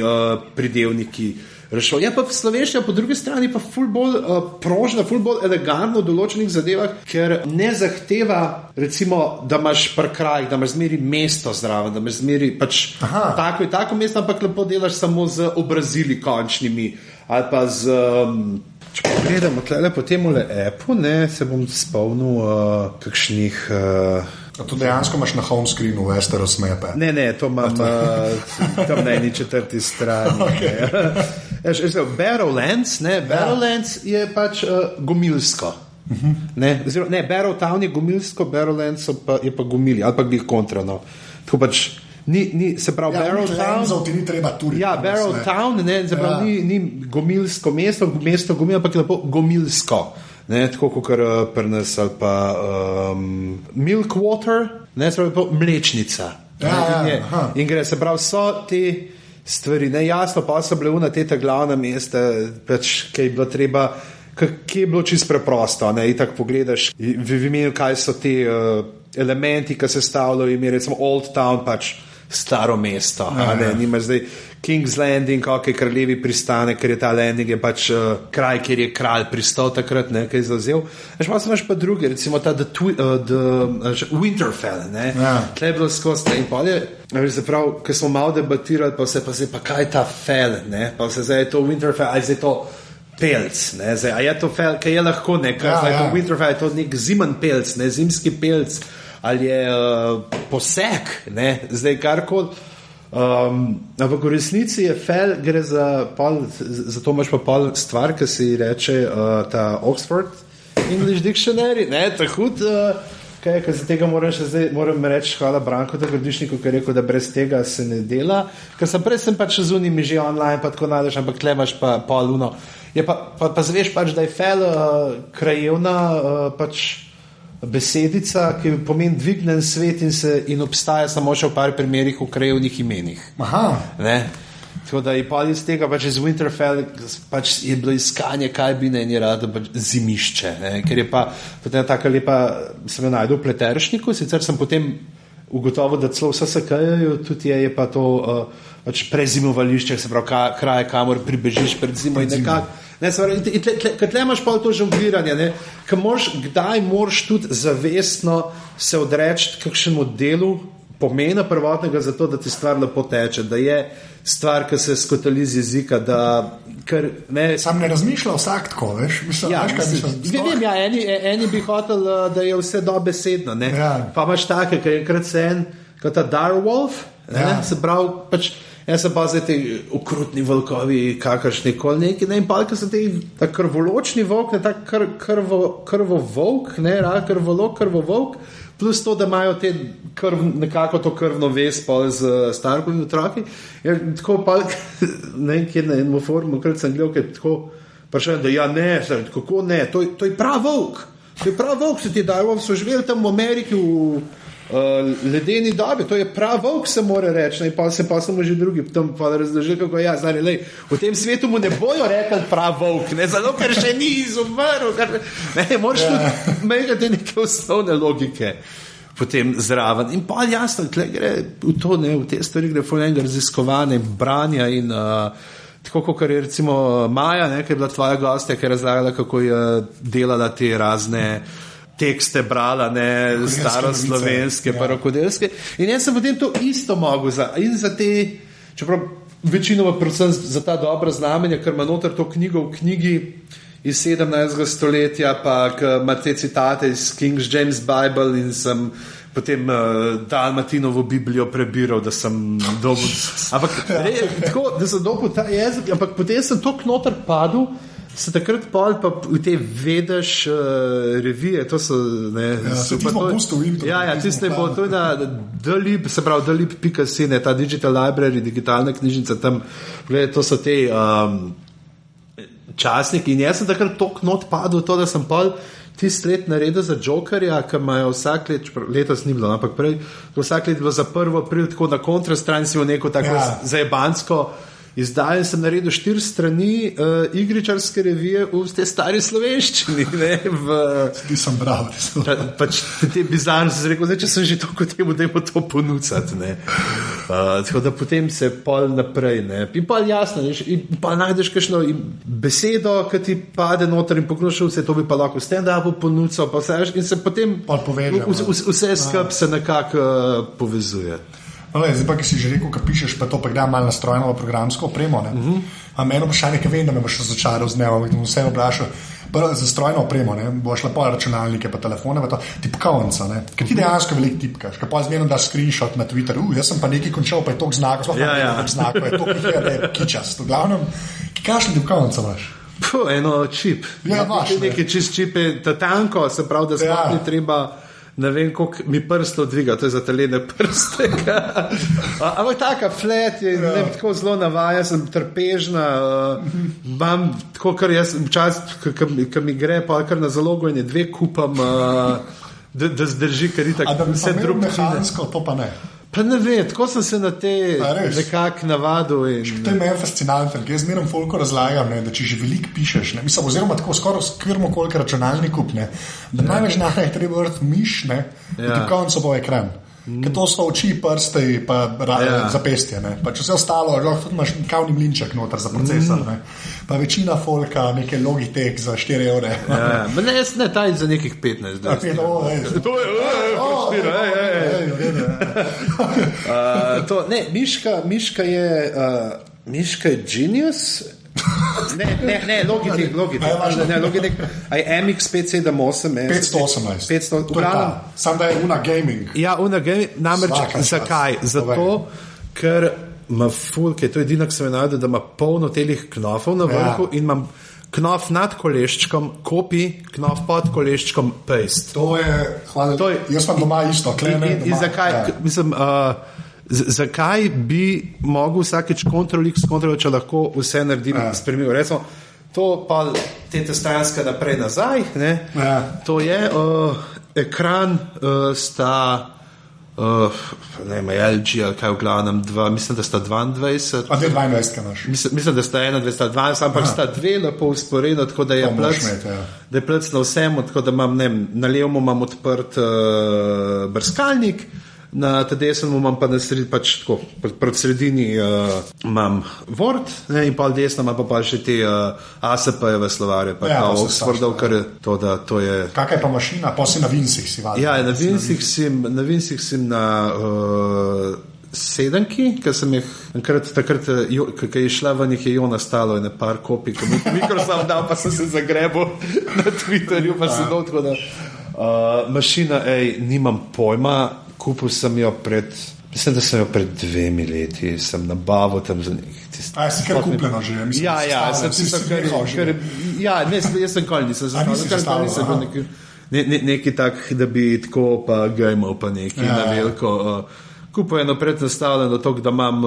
pridevniki rešil. Ja, pa v slovenščini, po drugi strani pa ful bolj prožna, ful bolj elegantno v določenih zadevah, ker ne zahteva, recimo, da imaš pri krajih, da imaš zmeri mesto zraven, da imaš zmeri pač tako in tako mesto, ampak lepo delaš samo z obrazili končnimi ali pa z... Če pa gledamo tle po temule appu, ne, se bom spomnil kakšnih... A to dejansko imaš na home screenu Westeros mape? Ne, to imam tam na eni četrti strani. Okay. Barrowlands, ne, Barrowlands je pač gomilsko. Ne, Barrowtown je gomilsko, Barrowlands je pa gomili, ali pa bi jih kontra, no. Tako pač, se pravi, Barrowtown... ti ni treba turiti. Ja, Barrowtown, ne, se pravi, ni gomilsko mesto gomil, ampak je lepo gomilsko. Ne, tako kot pri nas ali pa Milkwater, ne, se pravi mlečnica. In gre, se pravi, so te stvari, ne, jasno, pa so bile na te glavna mesta, pač, kaj je bilo treba, kaj je bilo čisto preprosto, ne, in tako pogledaš v imenu, kaj so te elementi, ki se stavljajo, ime recimo Old Town, pač staro mesto, ne, nimaš zdaj King's Landing, kakaj kraljevi pristane, ker je ta landing je pač kraj, kjer je kralj pristal takrat, ne, kaj je zauzel. Pa imaš pa druge, recimo ta Winterfell, ne, tle je bilo skozi, in pa je, zaprav, ker smo malo debatirali, pa pa kaj je ta Fell, ne, pa se zdaj je to Winterfell, ali zdaj je to pelc, ne, zdaj, a je to Fell, kaj je lahko, ne, kaj je to Winterfell, je to nek zimen pelc, ne, zimski pelc, ali je poseg, ne, zdaj karkoli. Ampak v resnici je Fell, gre za pol, zato imaš pa pol stvar, ki se reče ta Oxford English Dictionary, ne, tako kaj, ker za tega moram reči hvala Branku Grdišniku, ki je rekel, da brez tega se ne dela, ker sem prej pač z unimi že online, pa tako najdeš, ampak tle imaš pa pol uno. Je pa zveš pač, da je Fell krajevna pač besedica, ki pomeni dvignen svet in obstaja samo še v par primerih v krajevnih imenih. Ne? Tako da je pa iz tega pač iz Winterfell pač je bilo iskanje, kaj bi ne rado pač zimišče, ne? Ker je pa potem taka lepa, sem jo najdel v Pleteršniku, sicer sem potem ugotovil, da celo vse se kajajo, tudi je pa to pač prezimovališče, se pravi kraj, kamor pribežiš pred zimo in nekako. Ker tle imaš pa to žongliranje, kdaj moraš tudi zavestno se odreči kakšnemu delu pomena prvotnega za to, da ti stvar lepo teče, da je stvar, ki se skotali z jezika, da sam ne razmišlja vsak tako, veš? Vem, eni bi hotel, da je vse dobesedno, ne? Pa imaš take, ker je enkrat se kot ta Direwolf, se pravi, pač jaz sem pa zdaj te okrutni volkovi, kakršni koli neki, ne, in pa so te ta krvoločni volk, ne, ta krvovolk, ne, krvovolk, plus to, da imajo te nekako to krvno vez pa z starkovimi otroki. Tako pa, ne, kjer na enem forumu, krat sem gledal, ker tako prišel, da ja, ne, kako ne, to je prav volk, se ti dajo, so živeli tam v Ameriki ledeni dobi, to je prav volk, se mora reči, in pa smo že drugi tam pa razložili, kako je, znali, lej, v tem svetu mu ne bojo rekli prav volk, ne, zato, ker še ni izumrl, ne, moraš tudi imeti neke osnovne logike potem zraven, in pa jasno, tle gre v to, ne, v te stvari gre fulnega raziskovanja, branja in tako, kot je recimo Maja, ne, ki je bila tvoja gostja, ki je razlagala, kako je delala te razne tekste brala, ne, staroslovenske, pa rokodelske. In jaz sem potem to isto mogel in za te, čeprav večinoma predvsem za ta dobra znamenja, ker ima noter to knjigo v knjigi iz 17. stoletja, pa ima te citate iz King James Bible in sem potem Dalmatinovo Biblijo prebiral, da sem dobil. Ampak tako, da sem dobil ta jezik, ampak potem sem toliko noter padel, se takrat pol pa v te vedeš revije, to so tiste bo to je na Dalib, se pravi Dalib.si, ta Digital Library, digitalna knjižnica tam, gledaj, to so te časniki in jaz sem takrat toliko not padel to, da sem pol tisti let naredil za Jokerja, ki imajo vsak let, letos ni bilo, ampak prej, vsak let bilo za 1. april, tako na kontrastran si v neko tako zajebansko izdajo, sem naredil 4 strani igričarske revije v te stari slovenščini. Nisem bral. Pač te bizarne, sem rekel, če sem že toliko temu, da jim to ponuditi. Tako da potem se pol naprej. Ne. In pol jasno, in pa najdeš kakšno besedo, ki ti pade noter in pokrošil se, to bi pa lahko stand-upu ponudil, pa vse, in se potem vse skup se nekako povezuje. Zdaj pa, ki si že rekel, ko pišeš, pa to pa gledam malo na strojno programsko opremo. Eno vprašanje, ki vem, da me boš začaral z dnevom, in vse vprašal. Prvo, za strojno opremo, boš lepo računalnike, pa telefone, pa to tipkovnica, ker ti dejansko veliko tipkaš, ker pa zmerno daš screenshot na Twitter, jaz sem pa nekaj končal, pa je toliko znakov, znakov, je toliko da je kičast. V glavnem, kakšno tipkovnica imaš? Eno čip. Ja, imaš. Nekaj čist čipe, ta tanko, se pravi, da sploh ni treba. Ne vem, koliko mi prsto dviga, to je za talene prste. Ampak taka flat je, tako zelo navaja, sem trpežna, imam tako, kar jaz včasih, ki mi gre, pa kar na zalogo in je 2 kupam, da zdrži, ker itak vse drugo. Mehansko, to pa ne. Pa ne vem, tako sem se na te nekak navadil. To je meni fascinantno, ker jaz zmerno folko razlagam, da če že veliko pišeš, mislim, oziroma tako skoraj skirmo koliko računalnik kup, da največ je treba vrti miš, da konco bo ekran. Ker to so oči, prste in zapestje. Pa če vse ostalo, lahko imaš kavni mlinček noter za procesor. Pa večina folka, neke Logitech za 4 evre. Ne, jaz ne taj za nekih 15. To je, miška je Genius. Ne, Logitech. MX578. 518. Sam da je Una Gaming. Ja, Una Gaming. Namreč, zakaj? Zato, ker ima fulke, to je edino, ki se me najde, da ima polno telih knofov na vrhu in imam knof nad koleščkom, copy, knof pod koleščkom, paste. To je, hvala. Jaz vam doma isto, kleme. In zakaj? Mislim, zakaj bi mogel vsakeč Ctrl-X, če lahko vse naredim spremljivo? Recimo, to pa te testanska naprej nazaj, to je ekran sta ne vem, LG ali kaj v glavnem, mislim, da sta 22. A 22, kaj imaš? Mislim, da sta 21, sta 12, ampak sta 2 lepo usporedno, tako da je plc na vsem, tako da imam, na levom imam odprt brskalnik, na desnem imam pa na sredi, pač tako, pred sredini imam Word, in pa desno imam pa še te ASP-jeve slovarje, pa kao Oxfordov, ker je to, da to je... Kakaj pa mašina? Pa si na Winxih si vadil? Ja, na Winxih sem na 7-ki, ker sem jih takrat, ker je šla v njih, je jo nastalo in par kopij, Microsoft dal, pa sem se zagrebil na Twitterju, pa sem dol, tako da mašina, nimam pojma. Kupil sem jo mislim, da sem jo pred 2 leti, sem nabavil tam za nekaj. Si kar kupljeno že? Jaz sem kol nisem nekaj tak, da bi tako pa gameal pa nekaj na veliko. Kupil eno prednastavljeno to, da imam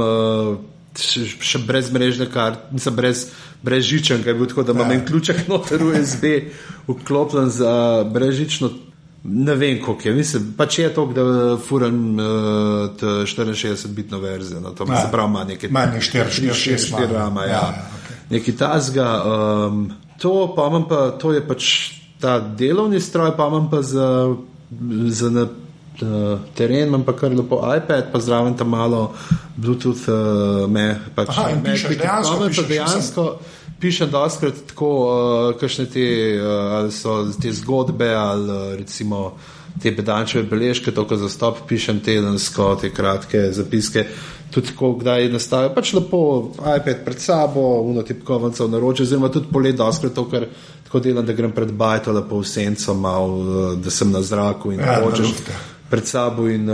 še brez mrežne karte, mislim, brez žičanka, je bil tako, da imam en ključek noter USB vklopljen za brezžično. Ne vem, koliko je. Mislim, pač je to, da furam 64-bitno verzijo. To se pravi, ima nekaj... Manj 4 rama, nekaj tazga. To pa imam pa, to je pač ta delovni stroj, pa imam pa za na teren, imam pa kar lepo iPad, pa zraven tam malo Bluetooth pač. Aha, in pišeš, dejansko pišem doskrat tako, kakšne te, ali so te zgodbe, ali recimo te bedančeve beležke, to, ko za stop pišem tedensko, te kratke zapiske, tudi ko kdaj nastavijo, pač lepo iPad pred sabo, tipkovnico v naročju, oziroma tudi polet doskrat to, ker tako delam, da grem pred bajto, lepo v senco malo, da sem na zraku in hočeš pred sabo in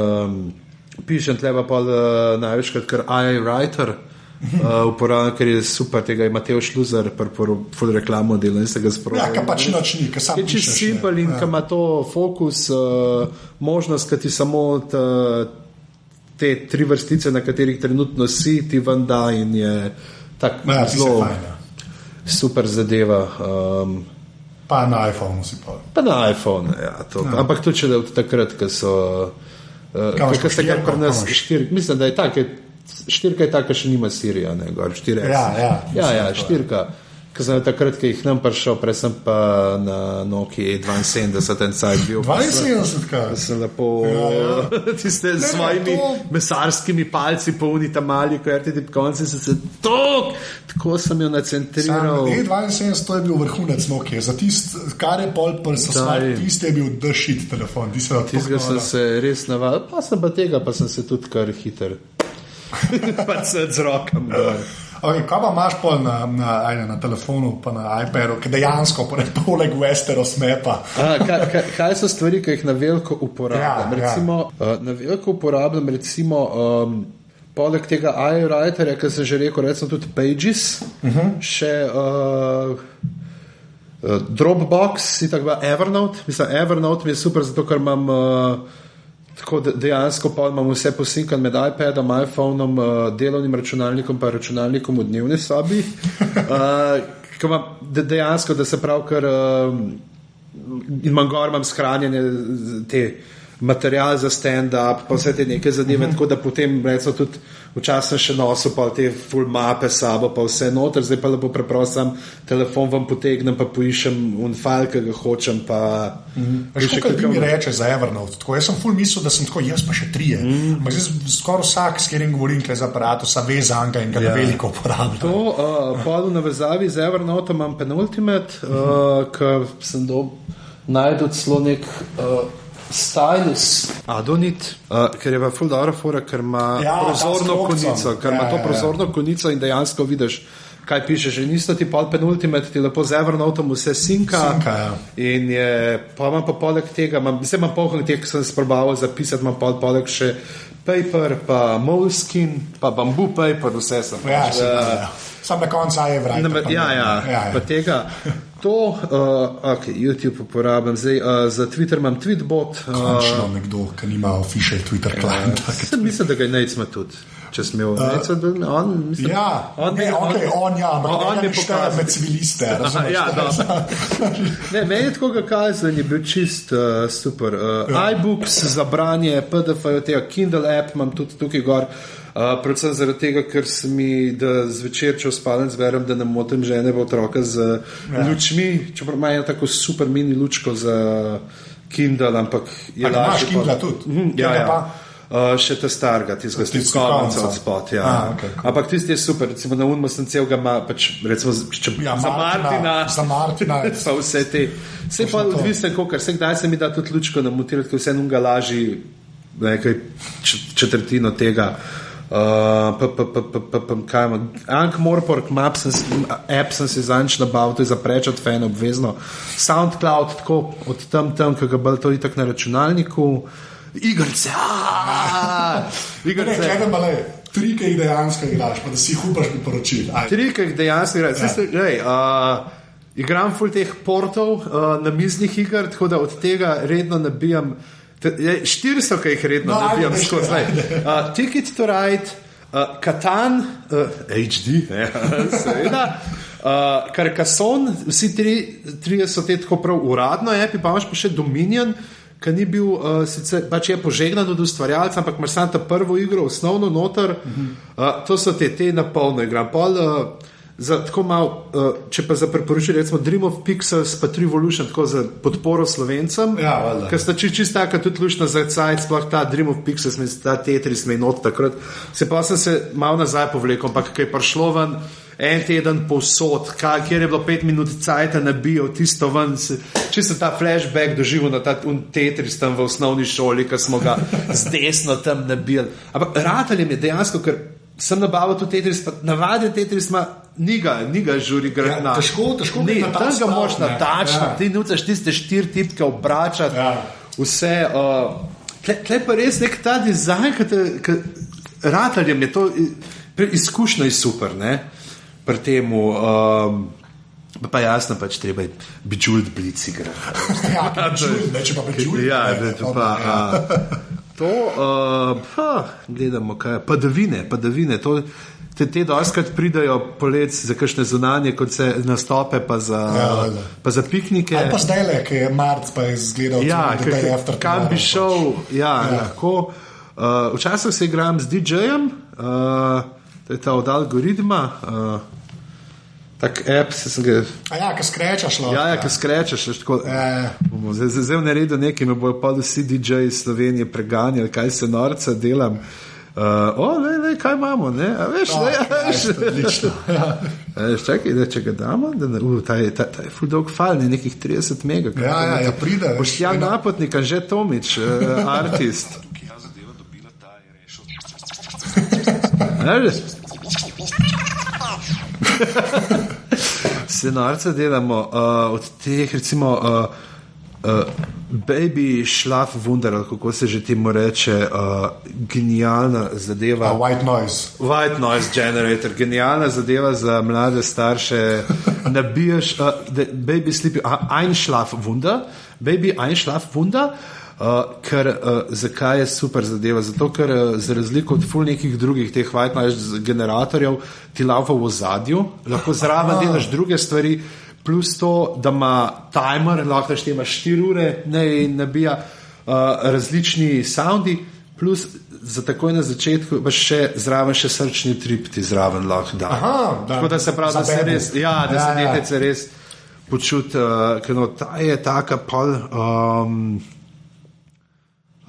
pišem tleba pa največkrat kar iWriter, uporabljam, ker je super, tega je Mateo Šluzer full reklamo delo in se ga sprožil. Ja, ka pač nočni, ka sam pišeš. Je čist simpel in ka ima to fokus, možnost, ka ti samo te 3 vrstice, na katerih trenutno si, ti ven da in je tak zelo super zadeva. Pa na iPhone si pa. Pa na iPhone, ja. Ampak to, če da od takrat, ko so kaj se kar pri nas 4, mislim, da je tak, 4 je taka, še nima Sirija, ne, gor 4S. Ja, 4. Ko sem takrat, ko jih nam prišel, prej sem pa na Nokia 72 en sajt bil. 72, kaj? Sem lepo tiste s svojimi mesarskimi palci polni tam mali, ko RTD konci sem se tako sem jo nacentriral. 72, to je bil vrhunec Nokia. Za tist, kar je pol tist je bil the shit telefon. Tistega sem se res navadil, pa sem pa tega, pa sem se tudi kar hiter. Pa se z rokam. Okay, kaj pa imaš pol na telefonu pa na iPadu, ki dejansko poleg Westeros mapa? Kaj so stvari, ki jih na veliko uporabljam? Na veliko uporabljam recimo poleg tega iWriterja, ki sem že rekel, recimo tudi Pages, še Dropbox, Evernote. Mislim, Evernote mi je super, zato ker imam tako dejansko pa imam vse posinkan med iPadom, iPhoneom, delovnim računalnikom pa računalnikom v dnevni sobi. Dejansko, da se pravkar imam gor, imam shranjene te material za stand-up, pa vse te neke zadeve, tako da potem recimo tudi včasih še nosil pa te full mape sabo, pa vse noter, zdaj pa lepo preprostam, telefon vam potegnem, pa poišem un file, ki ga hočem, pa... Kaj ti mi reče za Evernote? Tako, jaz sem full mislil, da sem tako, jaz pa še 3. Ampak zdaj skoraj vsak, s katerim govorim, kaj za aparatusa, ve za anga in ga veliko uporablja. To, pa v navezavi z Evernote imam Penultimate, ki sem najdel celo nek... Stylus Adonit, ker je pa ful dobra fora, ker ima prozorno konico, prozorno konico in dejansko vidiš, kaj pišeš. In isto ti pol Penultimate, ti lepo z Evernoteom vse sinka in je, pa imam pa poleg tega, imam polno teh, ki sem sprobaval zapisati, imam poleg še Paper, pa Moleskine, pa Bamboo Paper, vse sem. Sam na konca je vrajte. Pa tega. To, YouTube uporabljam, zdaj za Twitter imam Tweetbot. Končno nekdo, ki nima official Twitter client. Mislim, da ga je Nejc ima tudi. Če smel Nejc, on je pošteje med civiliste. Meni je tako ga kazal, je bil čist super. iBooks za branje, PDF, tega Kindle app imam tudi tukaj gor. Predvsem zaradi tega, ker se mi, da zvečer, če ospadem, zberem, da ne motim žene v otroka z lučmi, čeprav imajo tako super mini lučko za Kindle, ampak je lažje. Imaš Kindle tudi? Še te starga, tistega stiskovnica od spot, okay, cool. Ampak tisti je super, recimo na unmo sem celega pač, recimo, za Martina pa vse te, vse pa odvisno, ker vse kdaj se mi da tudi lučko namotirati, ker vse nunga laži nekaj četrtino tega. Ankh-Morpork app sem si zanč nabavil, to je za prečat fan obvezno. SoundCloud, tako od tam, ki ga bolj to itak na računalniku. Igrce. Tri, ki jih dejansko igraš, pa da si jih upaš bi poročil. Tri, ki jih dejansko igraš. Igram ful teh portov na miznih igr, tako da od tega redno nabijam 4 so, ki jih redno nabijam skozi. Ticket to Ride, Catan, HD, seveda, Carcassonne, vsi tri so te tako prav uradno api, pa imaš pa še Dominion, ki ni bil, sicer pač je požegnan od ustvarjalca, ampak imaš sam ta prvo igro, osnovno noter, to so te na polno igram. Za tako malo, če pa za priporočili, recimo Dream of Pixels pa Trivolution, tako za podporo Slovencem, ker sta čisto taka tudi lušna za cajt, sploh ta Dream of Pixels, ta Tetris me not takrat, se pa sem se malo nazaj povlekel, ampak kaj je prišlo ven, en teden povsod, kjer je bilo 5 minut cajta nabijal tisto ven, čisto ta flashback doživel na ta Tetris tam v osnovni šoli, ki smo ga z desno tam nabijali. Ampak rateljem je dejansko, ker sem nabavil tu Tetris, pa navaden Tetris ima ni ga žuri gradna. Težko ne, tam ga moš natačno, ti nucaš tiste 4 tipke obračati, vse. Tle pa res nek ta dizajn, ki rateljem je to, izkušnja je super, ne, pri temu, pa jasno, pač treba je Bejeweled Blitz igrati. Če pa Bejeweled. Ja, to, gledamo, kaj, padavine, to, te doskrat pridajo polec za kakšne zunanje, kot se nastope, pa za piknike. Ali pa zdaj le, ki je marc, pa je izgledal, da je after. Kam bi šel, lahko. Včasih se igram z DJ-jem, to je ta od algoritma, tak app, sem ga... ki skrečaš lahko. Ki skrečaš, tako... Zdaj v naredu nekaj, me bojo pa vsi DJ iz Slovenije preganjali, kaj se norca delam. Kaj imamo, ne? A veš, odlično. Čakaj, če ga damo, ta je full dog file, nekih 30 mega. Ja, pride. Boštjan Napotnik, Anže Tomič, artist. Ki ja zadeva dobila, ta je rešil. Se norca delamo od teh, recimo, Baby Schlaf Wunder, kako se že temu reče, genialna zadeva. White Noise Generator, genialna zadeva za mlade starše. Nabijaš Baby Sleep, Ein Schlaf Wunder, Baby Ein Schlaf Wunder, ker zakaj je super zadeva? Zato, ker za razliko od ful nekih drugih teh White Noise generatorjev ti laufa v ozadju, lahko zraven delaš druge stvari, plus to, da ima timer, lahko štima 4 ure, ne nabija različni soundi, plus za takoj na začetku pa še zraven še srčni trip ti zraven lahko da. Tako da se pravi, da se res, da se detece res počuti, ker ta je taka pol,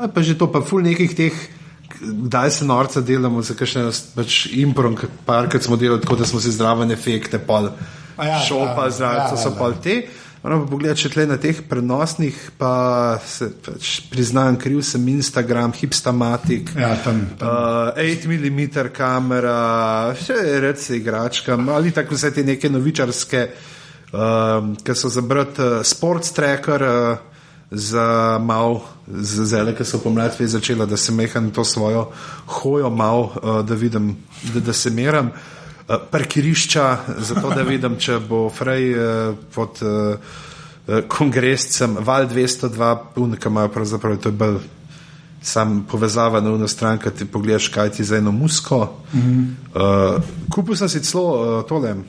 pa že to pa ful nekih teh, kdaj se norca delamo za kakšne pač improng, parkrat smo delali tako, da smo si zraven efekte pol šopa zraven, so pa te. Moram pa pogledati, če tle na teh prenosnih, pa se pač priznam, kriv sem Instagram, Hipstamatic, 8mm kamera, še rece igračka, ali tako vse te neke novičarske, ki so za brat Sports Tracker, za mal, za zele, ki so pomlad začela, da se meham to svojo hojo mal, da vidim, da se meram. Parkirišča, zato da vidim, če bo Frej pod kongrescem Val 202, ki imajo pravzaprav, to je bolj sam povezava na eno stran, ki ti pogledaš, kaj ti za eno musko. Kupil sem si celo tole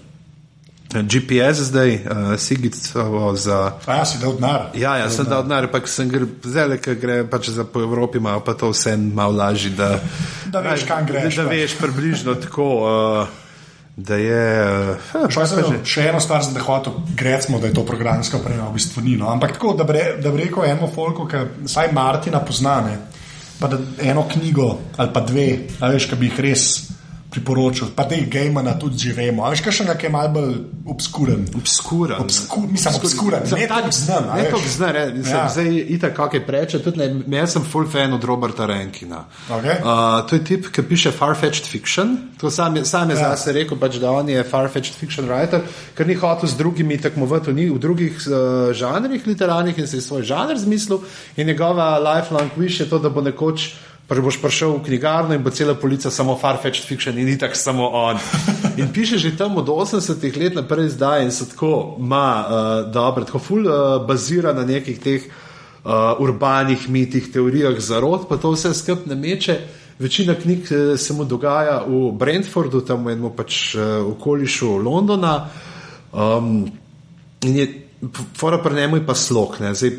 GPS zdaj, Sigicovo za... si dal denar? Ja, sem dal denar, pa sem zdaj, ki gre pač za po Evropi, malo pa to vse malo laži, da veš, kam greš. Da veš približno tako... da je... Še eno stvar sem da hotel, grecimo, da je to programska oprema, v bistvu ni, no. Ampak tako, da bi rekel eno folko, ki vsaj Martina poznane, pa da eno knjigo ali pa 2, a veš, ki bi jih res priporočil, pa da jih Gaimana tudi že vemo, a veš, kaj še nekaj malo bolj obskuren. Obskuren. Ne tako znam. Ne tako znam, zdaj itak kakaj preče, tudi ne, jaz sem full fan od Roberta Rankina. To je tip, ki piše far-fetched fiction, to sam je zase rekel, pač, da on je far-fetched fiction writer, ker ni hotel z drugimi tekmovati v drugih žanrih literarnih in se je svoj žanr zmislil in njegova lifelong wish je to, da bo nekoč boš prišel v knjigarno in bo cela polica samo far-fetched fiction in ni tak samo on. In piše že tam od 80-ih let naprej zdaj in so tako dobro, tako ful bazira na nekih teh urbanih mitih, teorijah zarod, pa to vse skup nameče. Večina knjig se mu dogaja v Brentfordu, tam v enem pač okolišu Londona, in je fora pri njemu je pa slog, ne. Zdaj,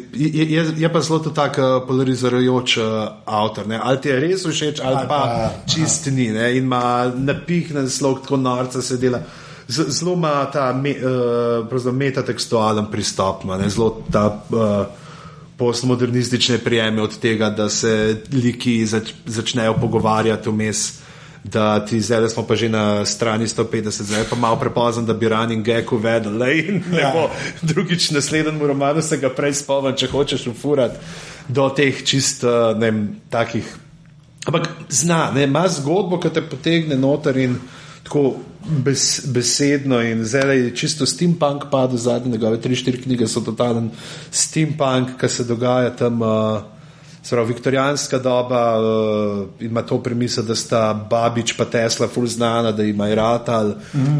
je pa zelo to tak polarizirajoč avtor, ne. Ali ti je res všeč, ali pa čist ni, ne. In ima napihnen slog, tako norca se dela. Zelo ima ta metatekstualen pristop, ne. Zelo ta postmodernistične prijeme od tega, da se liki začnejo pogovarjati vmes da ti zdaj smo pa že na strani 150, zdaj pa malo prepozno, da bi running gag uvedel in ne bo drugič naslednjemu romanu se ga prej spomnim, če hočeš ufurati do teh čist, ne vem, takih, ampak ima zgodbo, ki te potegne noter in tako besedno in zdaj je čisto steampunk padel zadnje, njegove 3-4 knjige so totalen steampunk, ki se dogaja tam viktorijanska doba, ima to premisel, da sta Babič pa Tesla ful znana, da ima ratal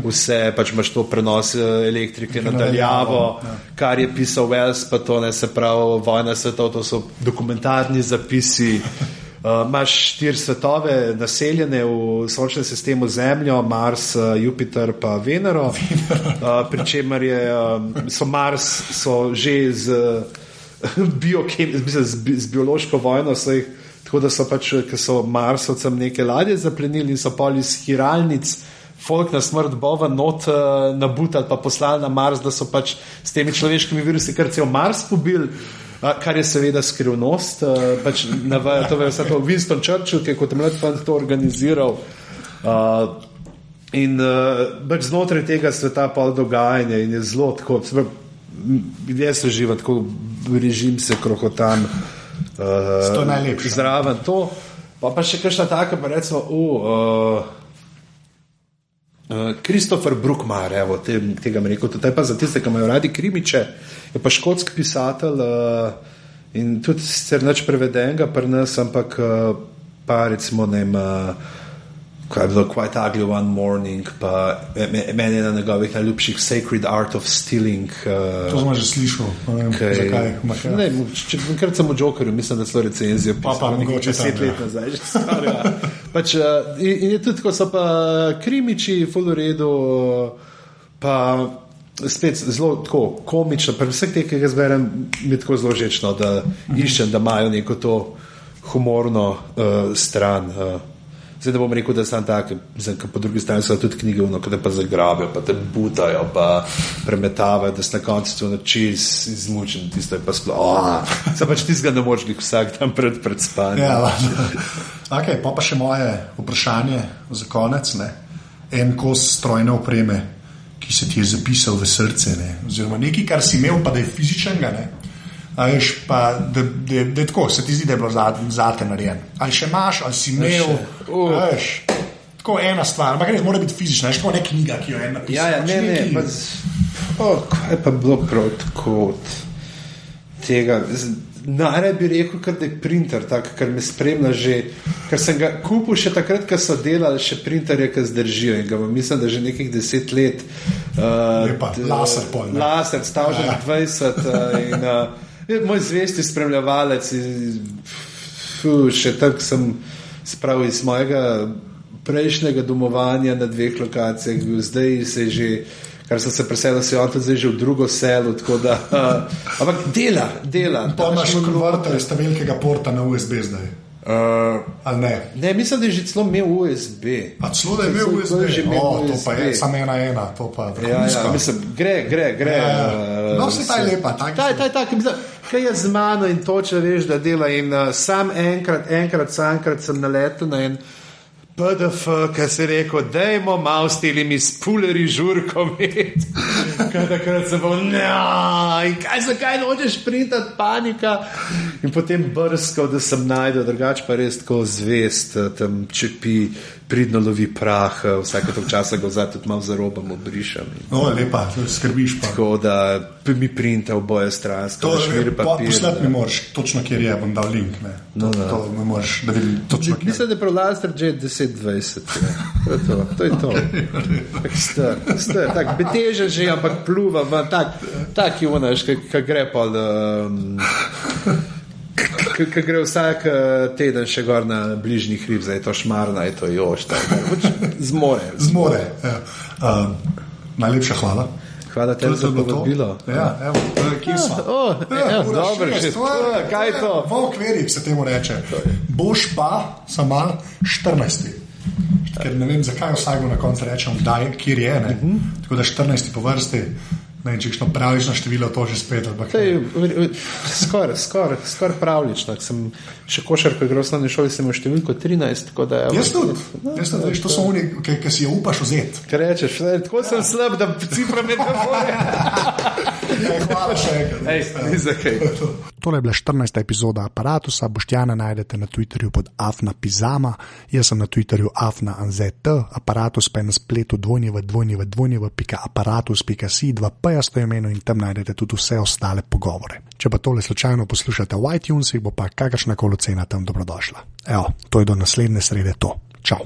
vse, pač imaš to prenos elektrike nadaljavo, kar je pisal Wells, pa to ne se pravi Vojna svetov, to so dokumentarni zapisi. Imaš 4 svetove naseljene v sončnem sistemu Zemljo, Mars, Jupiter pa Venero, pri čemer so Mars so že z biološko vojno, tako da so pač, ker so Marsovcem neke ladje zaplenili in so pol iz hiralnic folk na smrt bova not nabutali pa poslali na Mars, da so pač s temi človeškimi virusi kar cel Mars pobil, kar je seveda skrivnost, pač navaja, to je vse to Winston Churchill, ki je kot mlad fant to organiziral, in pač znotraj tega sveta pol dogajanja in je zelo tako, ljudje se živa tako, režim se krohotam zraven to, pa še kakšna taka, pa recimo Christopher Brookmar, evo, tega mi rekel, to je pa za tiste, ki imajo radi krimiče, je pa škotski pisatelj in tudi sicer nič prevedenega pri nas, ampak pa recimo kaj je bilo Quite Ugly One Morning, pa meni je na njegovih najljubših Sacred Art of Stealing. To sem že slišal, ne vem, zakaj. Ne, krat sem v Jokerju, mislim, da celo recenzijo pa mogoče 10 let nazaj, že stvar, pač, in je tudi, ko so pa krimiči ful v redu, pa spet zelo tako komično, pri vseh teh, ki ga zberem, mi je tako zelo žečno, da iščem, da imajo neko to humorno stran. Zdaj, da bom rekel, da sem tak, po drugi strani so tudi knjige, da pa zagrabijo, pa te butajo, pa premetavajo, da si na koncu noči izmučen, tisto je pa sploh. Se pač tistega ne moreš vsak dan pred spanjem. Ja, ok, pa še moje vprašanje za konec, ne? En kos strojne opreme, ki se ti je zapisal v srce, ne? Oziroma nekaj, kar si imel, pa da je fizičnega, ne? A veš, pa da je tako, se ti zdi, da je bilo zate narejen. Ali še imaš, ali si imel, veš, tako ena stvar, ampak res mora biti fizična, veš, tako ne knjiga, ki jo je napisal. Kaj pa bilo prav tako od tega, najraje bi rekel, da je printer tak, kar me spremlja že, ker sem ga kupil še takrat, ko so delali še printerje, ki zdržijo in ga mislim, da že nekih 10 let laser pol, ne? Laser, stal že 20 in moj zvesti spremljevalec še tako sem spravil iz mojega prejšnjega domovanja na 2 lokacijah, zdaj se je že, kar sem se preselil, se je on tudi zdaj že v drugo selo, tako da ampak dela pa imaš konverter iz velikega porta na USB zdaj. Ali ne? Ne, mislim, da je že celo imel USB. A celo da je imel USB? To pa je samo 1.1, to pa vrhunsko. Mislim, gre. No, vse ta je lepa. Tak, kaj je z mano in točno veš, da dela in sam enkrat sem naletel na en PDF, kaj si rekel, dajmo malo s telimi spuleri žurkom takrat se bo in zakaj nočeš printati, panika in potem brskal, da sem najdel, drugače pa res tako zvest, tam čepi, pridno lovi prah, vsake tog časa ga vzati tudi malo zarobam, obrišem. Lepa, skrbiš pa. Tako da mi printa oboje stransko, da šmiri papir. Posled mi moraš, točno kjer je, bom dal link, ne. To mi moraš, da vidim točno kjer. Mislim, da je prav Laster že 10-20. To je to. Star, tak, beteže že, ampak pluva, tak je onaš, kak gre pa ki gre vsak teden še gor na bližnji hrib, zdaj je to Šmarna, je to Jošt, zmore. Najlepša hvala. Hvala tebi za povabilo. Ja, evo, kje smo? Dobro, kaj je to? V okvirih se temu reče. Boš pa sama 14. Ker ne vem, zakaj vsakmo na koncu rečem, kjer je, ne? Tako da 14. po vrsti. Ne, če kakšno pravlično število, to že spet. Skoraj pravlično. Sem še košarko igral v osnovni šoli, sem imel številko 13. Jaz tudi. To so oni, ki si jo upaš vzeti. Kaj rečeš? Tako sem slab, da cifra me ne more. Hvala še enkrat. Tole je bila 14. epizoda Aparatusa. Boštjana najdete na Twitterju pod afnapizama, jaz sem na Twitterju afnaanzet, Aparatus pa je na spletu www.aparatus.si, 2p-jasto imeno in tam najdete tudi vse ostale pogovore. Če pa tole slučajno poslušate v iTunesih, bo pa kakršnakoli ocena tam dobrodošla. Evo, to je do naslednje srede to. Čau.